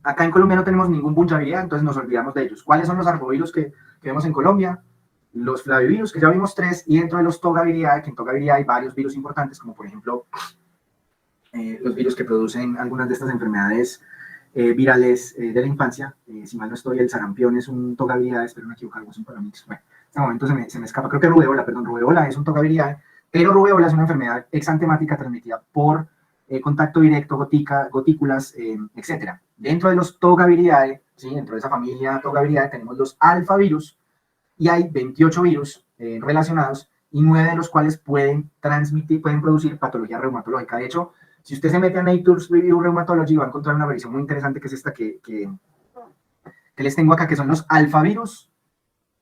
Acá en Colombia no tenemos ningún bunjaviridae, entonces nos olvidamos de ellos. ¿Cuáles son los arbovirus que vemos en Colombia? Los flavivirus, que ya vimos 3, y dentro de los togaviridae, que en togaviridae hay varios virus importantes, como por ejemplo los virus que producen algunas de estas enfermedades virales de la infancia. Si mal no estoy, el sarampión es un togaviridae, espero no equivocarme, es un paramix. Bueno, en este momento se me escapa, creo que rubeola es un togaviridae, pero rubeola es una enfermedad exantemática transmitida por contacto directo, gotículas, etc. Dentro de los togaviridae, ¿sí? Dentro de esa familia togaviridae tenemos los alfavirus, y hay 28 virus relacionados, y 9 de los cuales pueden producir patología reumatológica. De hecho, Si usted se mete a Nature's Review Rheumatology va a encontrar una versión muy interesante que es esta que les tengo acá, que son los alfavirus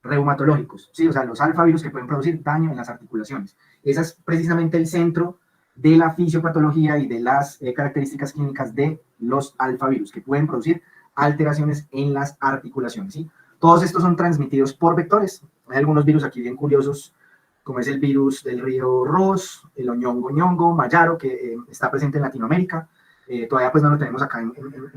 reumatológicos, ¿sí? O sea, los alfavirus que pueden producir daño en las articulaciones. Ese es precisamente el centro de la fisiopatología y de las características clínicas de los alfavirus, que pueden producir alteraciones en las articulaciones, ¿sí? Todos estos son transmitidos por vectores. Hay algunos virus aquí bien curiosos, como es el virus del río Ros, el oñongo mayaro, que está presente en Latinoamérica. Todavía pues no lo tenemos acá en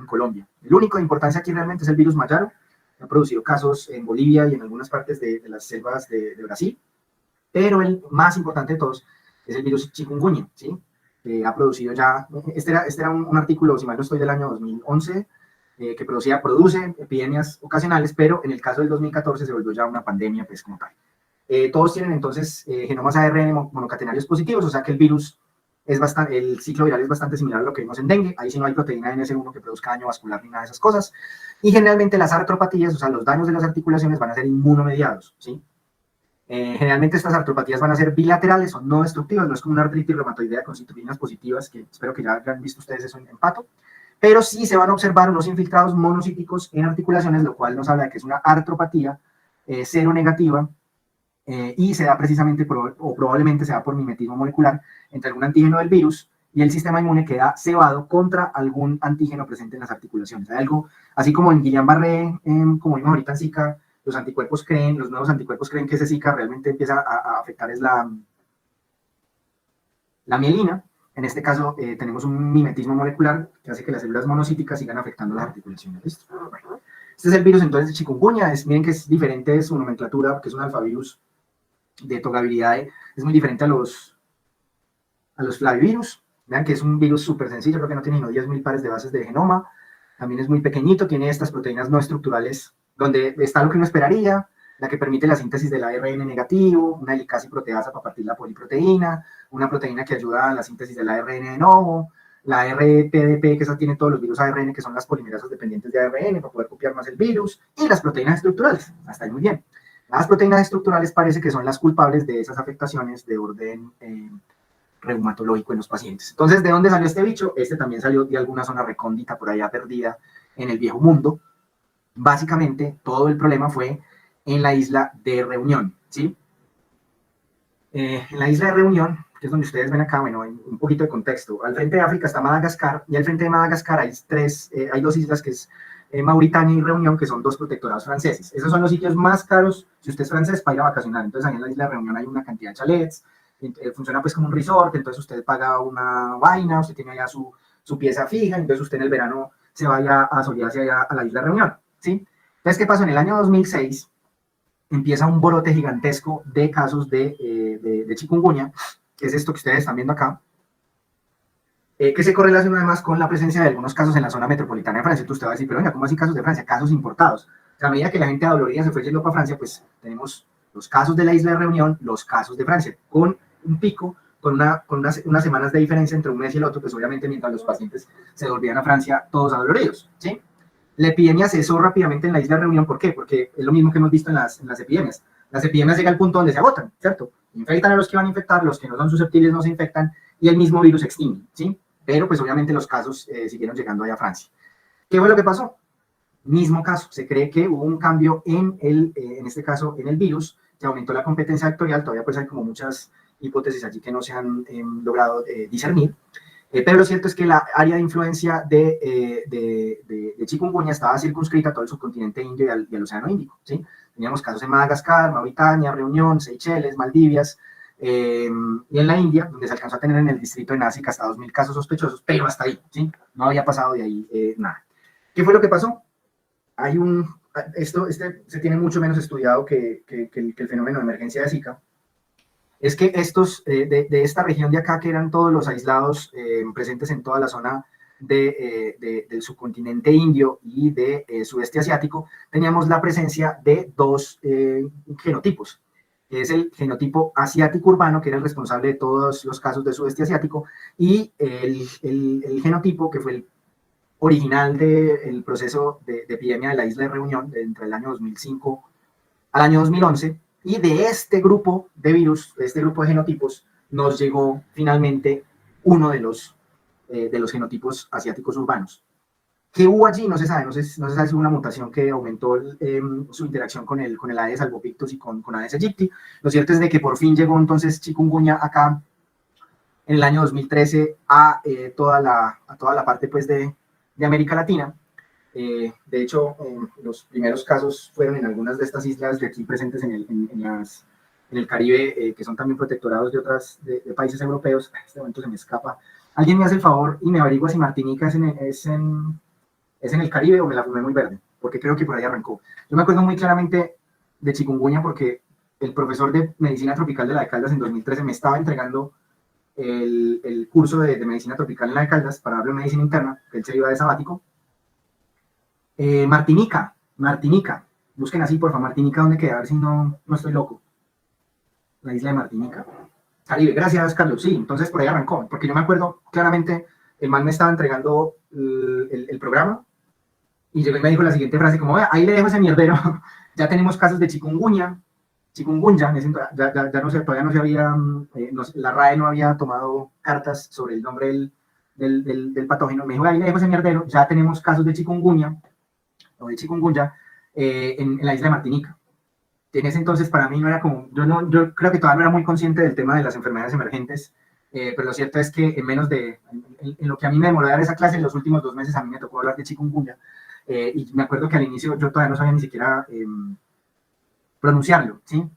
Colombia. El único de importancia aquí realmente es el virus mayaro. Ha producido casos en Bolivia y en algunas partes de las selvas de Brasil, pero el más importante de todos es el virus chikungunya, ¿sí? Que ha producido ya, este era un artículo, si mal no estoy, del año 2011, que produce epidemias ocasionales, pero en el caso del 2014 se volvió ya una pandemia, pues como tal. Todos tienen entonces genomas ARN monocatenarios positivos, o sea que el virus el ciclo viral es bastante similar a lo que vimos en dengue. Ahí sí no hay proteína NS1 que produzca daño vascular ni nada de esas cosas. Y generalmente las artropatías, o sea, los daños de las articulaciones van a ser inmunomediados, ¿sí? Generalmente estas artropatías van a ser bilaterales, son no destructivas, no es como una artritis reumatoidea con citoquinas positivas, que espero que ya hayan visto ustedes eso en pato, pero sí se van a observar unos infiltrados monocíticos en articulaciones, lo cual nos habla de que es una artropatía seronegativa, y se da precisamente o probablemente se da por mimetismo molecular entre algún antígeno del virus y el sistema inmune queda cebado contra algún antígeno presente en las articulaciones. Hay algo, así como en Guillain-Barré, como vimos ahorita en Zika, los nuevos anticuerpos creen que ese Zika realmente empieza a afectar es la mielina. En este caso tenemos un mimetismo molecular que hace que las células monocíticas sigan afectando las articulaciones. ¿Listo? Bueno, este es el virus entonces de chikungunya. Miren que es diferente de su nomenclatura, que es un alfavirus de Togaviridae, es muy diferente a los flavivirus. Vean que es un virus súper sencillo, creo que no tiene ni 10.000 pares de bases de genoma, también es muy pequeñito, tiene estas proteínas no estructurales, donde está lo que uno esperaría, la que permite la síntesis del ARN negativo, una helicasa y proteasa para partir la poliproteína, una proteína que ayuda a la síntesis del ARN de nuevo, la RPDP, que esa tiene todos los virus ARN, que son las polimerasas dependientes de ARN, para poder copiar más el virus, y las proteínas estructurales, hasta ahí muy bien. Las proteínas estructurales parece que son las culpables de esas afectaciones de orden reumatológico en los pacientes. Entonces, ¿de dónde salió este bicho? Este también salió de alguna zona recóndita por allá perdida en el viejo mundo. Básicamente, todo el problema fue en la isla de Reunión, ¿sí? En la isla de Reunión, que es donde ustedes ven acá, bueno, un poquito de contexto. Al frente de África está Madagascar, y al frente de Madagascar hay dos islas que es Mauritania y Reunión, que son dos protectorados franceses. Esos son los sitios más caros, si usted es francés, para ir a vacacionar. Entonces, ahí en la isla de Reunión hay una cantidad de chalets, funciona pues como un resort, entonces usted paga una vaina, usted tiene allá su pieza fija, entonces usted en el verano se vaya a solearse allá a la isla de Reunión, ¿sí? Entonces, ¿qué pasó? En el año 2006 empieza un brote gigantesco de casos de chikungunya, que es esto que ustedes están viendo acá, que se correlaciona además con la presencia de algunos casos en la zona metropolitana de Francia. Entonces usted va a decir, pero venga, ¿cómo así casos de Francia? Casos importados. O sea, a medida que la gente adolorida se fue yendo para Francia, pues tenemos los casos de la isla de Reunión, los casos de Francia, con un pico, con unas semanas de diferencia entre un mes y el otro, pues obviamente mientras los pacientes se volvían a Francia todos adoloridos, ¿sí? La epidemia cesó rápidamente en la isla de Reunión. ¿Por qué? Porque es lo mismo que hemos visto en las epidemias. Las epidemias llegan al punto donde se agotan, ¿cierto? Infectan a los que van a infectar, los que no son susceptibles no se infectan, y el mismo virus se extingue, ¿sí? Pero pues obviamente los casos siguieron llegando allá a Francia. ¿Qué fue lo que pasó? Mismo caso, se cree que hubo un cambio en este caso en el virus, que aumentó la competencia vectorial. Todavía pues hay como muchas hipótesis allí que no se han logrado discernir, pero lo cierto es que la área de influencia de chikungunya estaba circunscrita a todo el subcontinente indio y al Océano Índico, ¿sí? Teníamos casos en Madagascar, Mauritania, Reunión, Seychelles, Maldivias, y en la India, donde se alcanzó a tener en el distrito de Násik hasta 2.000 casos sospechosos, pero hasta ahí, ¿sí? No había pasado de ahí nada. ¿Qué fue lo que pasó? Se tiene mucho menos estudiado que el fenómeno de emergencia de Zika. Es que estos de esta región de acá, que eran todos los aislados presentes en toda la zona del subcontinente indio y de sudeste asiático, teníamos la presencia de dos genotipos. Es el genotipo asiático urbano, que era el responsable de todos los casos del sudeste asiático, y el genotipo que fue el original del proceso de epidemia de la isla de Reunión entre el año 2005 al año 2011, y de este grupo de virus, de este grupo de genotipos, nos llegó finalmente uno de los de los genotipos asiáticos urbanos. ¿Qué hubo allí? No se sabe, no se sabe si hubo una mutación que aumentó su interacción con el Aedes albopictus y con Aedes aegypti. Lo cierto es de que por fin llegó entonces chikungunya acá en el año 2013 a toda la parte pues, de América Latina. De hecho, los primeros casos fueron en algunas de estas islas de aquí presentes en el Caribe, que son también protectorados de países europeos. En este momento se me escapa. ¿Alguien me hace el favor y me averigua si Martinica es en el Caribe o me la fumé muy verde? Porque creo que por ahí arrancó. Yo me acuerdo muy claramente de chikungunya porque el profesor de medicina tropical de la de Caldas en 2013 me estaba entregando el curso de medicina tropical en la de Caldas para darle medicina interna, que él se iba de sabático. Martinica, busquen así, por favor, Martinica, ¿dónde queda? A ver si no estoy loco. La isla de Martinica. Caribe, gracias, Carlos. Sí, entonces por ahí arrancó, porque yo me acuerdo claramente, el man me estaba entregando el programa y llegó y me dijo la siguiente frase, como, ahí le dejo ese mierdero, ya tenemos casos de chikungunya, ya no sé, todavía no se había, la RAE no había tomado cartas sobre el nombre del patógeno. Me dijo, ahí le dejo ese mierdero, ya tenemos casos de chikungunya, o de chikungunya, en la isla de Martinica. En ese entonces para mí no era como, yo creo que todavía no era muy consciente del tema de las enfermedades emergentes, pero lo cierto es que en lo que a mí me demoró dar esa clase, en los últimos 2 meses a mí me tocó hablar de chikungunya, y me acuerdo que al inicio yo todavía no sabía ni siquiera pronunciarlo, ¿sí?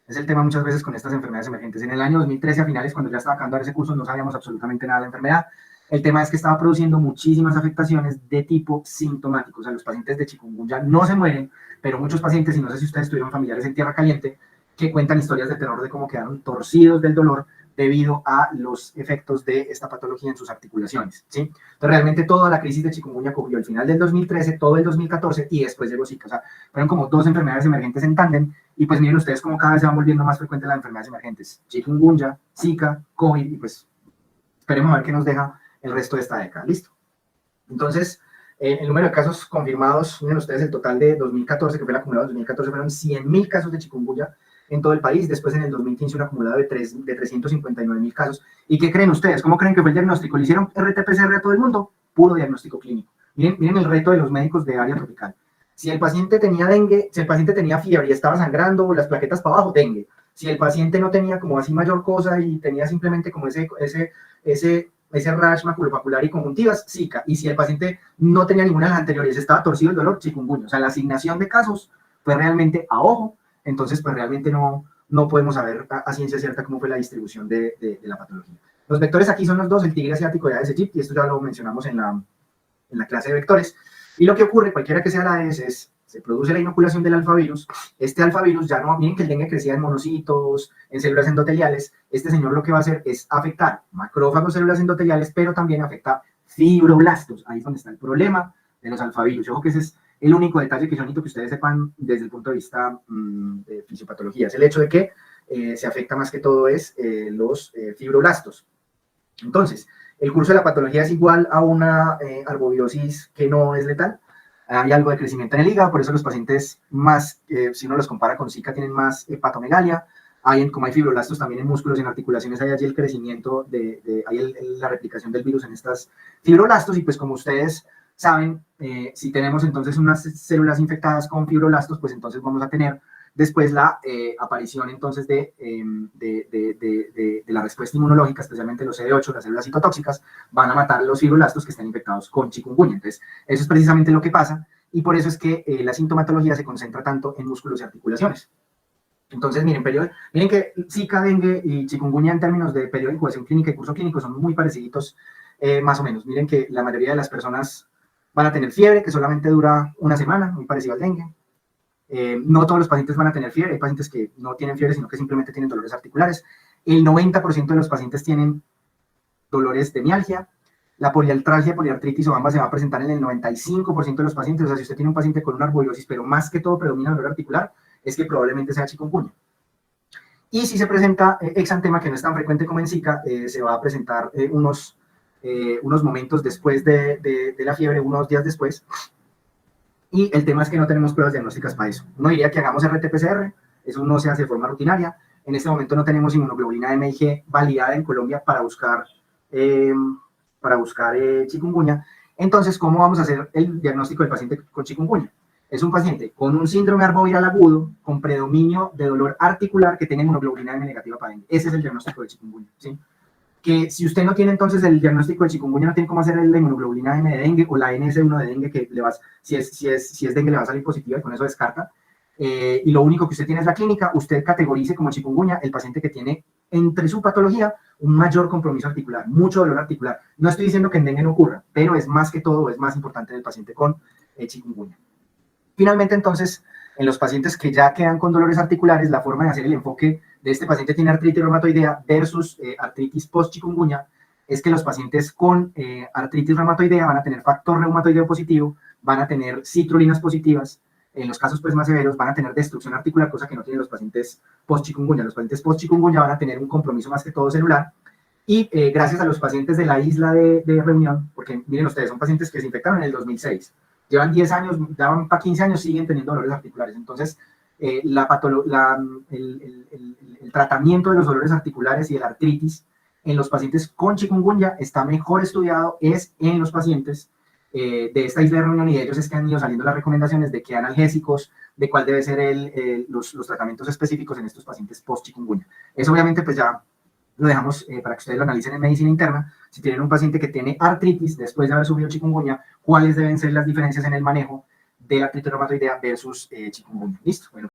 Es el tema muchas veces con estas enfermedades emergentes. En el año 2013, a finales, cuando ya estaba acabando ese curso, no sabíamos absolutamente nada de la enfermedad. El tema es que estaba produciendo muchísimas afectaciones de tipo sintomático. O sea, los pacientes de chikungunya no se mueren, pero muchos pacientes, y no sé si ustedes tuvieron familiares en tierra caliente, que cuentan historias de terror de cómo quedaron torcidos del dolor debido a los efectos de esta patología en sus articulaciones, ¿sí? Entonces, realmente toda la crisis de chikungunya cogió el final del 2013, todo el 2014 y después llegó Zika. O sea, fueron como 2 enfermedades emergentes en tándem y pues miren ustedes cómo cada vez se van volviendo más frecuentes las enfermedades emergentes. Chikungunya, Zika, COVID y pues esperemos a ver qué nos deja el resto de esta década. Listo. Entonces, el número de casos confirmados, miren ustedes el total de 2014, que fue el acumulado de 2014, fueron 100.000 casos de chikungunya en todo el país. Después en el 2015 un acumulado de 359.000 casos. ¿Y qué creen ustedes? ¿Cómo creen que fue el diagnóstico? ¿Le hicieron RT-PCR a todo el mundo? Puro diagnóstico clínico. Miren el reto de los médicos de área tropical. Si el paciente tenía dengue, si el paciente tenía fiebre y estaba sangrando, las plaquetas para abajo, dengue. Si el paciente no tenía como así mayor cosa y tenía simplemente como ese rash maculopapular y conjuntivas, Zika. Y si el paciente no tenía ninguna de las anteriores, estaba torcido el dolor, chikungunya. O sea, la asignación de casos fue realmente a ojo. Entonces, pues realmente no podemos saber a ciencia cierta cómo fue la distribución de la patología. Los vectores aquí son los dos, el tigre asiático y Aedes aegypti, y esto ya lo mencionamos en la clase de vectores. Y lo que ocurre, cualquiera que sea la Aedes, es se produce la inoculación del alfavirus. Este alfavirus ya no, miren que el dengue crecía en monocitos, en células endoteliales. Este señor lo que va a hacer es afectar macrófagos, células endoteliales, pero también afecta fibroblastos. Ahí es donde está el problema de los alfavirus. Yo creo que ese es el único detalle que yo necesito que ustedes sepan desde el punto de vista de fisiopatología. Es el hecho de que se afecta más que todo es los fibroblastos. Entonces, el curso de la patología es igual a una arbobiosis que no es letal. Hay algo de crecimiento en el hígado, por eso los pacientes más, si uno los compara con Zika, tienen más hepatomegalia. Como hay fibroblastos también en músculos y en articulaciones, hay allí el crecimiento, la replicación del virus en estas fibroblastos. Y pues como ustedes saben, si tenemos entonces unas células infectadas con fibroblastos, pues entonces vamos a tener después la aparición entonces de la respuesta inmunológica, especialmente los CD8, las células citotóxicas, van a matar los fibroblastos que están infectados con chikungunya. Entonces, eso es precisamente lo que pasa, y por eso es que la sintomatología se concentra tanto en músculos y articulaciones. Entonces, miren que Zika, dengue y chikungunya en términos de periodo de incubación clínica y curso clínico son muy parecidos, más o menos. Miren que la mayoría de las personas van a tener fiebre, que solamente dura una semana, muy parecido al dengue. No todos los pacientes van a tener fiebre, hay pacientes que no tienen fiebre, sino que simplemente tienen dolores articulares. El 90% de los pacientes tienen dolores de mialgia. La poliartralgia, poliartritis o ambas se va a presentar en el 95% de los pacientes. O sea, si usted tiene un paciente con una arbovirosis, pero más que todo predomina el dolor articular, es que probablemente sea chikungunya. Y si se presenta exantema, que no es tan frecuente como en Zika, se va a presentar unos momentos después de la fiebre, unos días después. Y el tema es que no tenemos pruebas diagnósticas para eso. Uno diría que hagamos RT-PCR, eso no se hace de forma rutinaria. En este momento no tenemos inmunoglobulina M y G validada en Colombia para buscar para buscar chikungunya. Entonces, ¿cómo vamos a hacer el diagnóstico del paciente con chikungunya? Es un paciente con un síndrome arboviral agudo, con predominio de dolor articular, que tiene inmunoglobulina M negativa para dengue. Ese es el diagnóstico de chikungunya, ¿sí? Que si usted no tiene entonces el diagnóstico de chikungunya, no tiene cómo hacer la inmunoglobulina M de dengue o la NS1 de dengue, que le vas, si es dengue le va a salir positiva y con eso descarta. Y lo único que usted tiene es la clínica, usted categorice como chikungunya el paciente que tiene entre su patología un mayor compromiso articular, mucho dolor articular. No estoy diciendo que en dengue no ocurra, pero es más que todo, es más importante en el paciente con chikungunya. Finalmente, entonces, en los pacientes que ya quedan con dolores articulares, la forma de hacer el enfoque de este paciente tiene artritis reumatoidea versus artritis post-chikungunya es que los pacientes con artritis reumatoidea van a tener factor reumatoideo positivo, van a tener citrulinas positivas, en los casos pues, más severos van a tener destrucción articular, cosa que no tienen los pacientes post-chikungunya. Los pacientes post-chikungunya van a tener un compromiso más que todo celular, y gracias a los pacientes de la isla de Reunión, porque miren ustedes, son pacientes que se infectaron en el 2006, llevan 10 años, daban para 15 años, siguen teniendo dolores articulares. Entonces, el tratamiento de los dolores articulares y de la artritis en los pacientes con chikungunya está mejor estudiado, es en los pacientes de esta isla de Reunión, y de ellos es que han ido saliendo las recomendaciones de qué analgésicos, de cuál debe ser los tratamientos específicos en estos pacientes post-chikungunya. Eso obviamente pues ya lo dejamos para que ustedes lo analicen en medicina interna. Si tienen un paciente que tiene artritis después de haber sufrido chikungunya, ¿cuáles deben ser las diferencias en el manejo de la artritis reumatoidea versus chikungunya? ¿Listo? Bueno.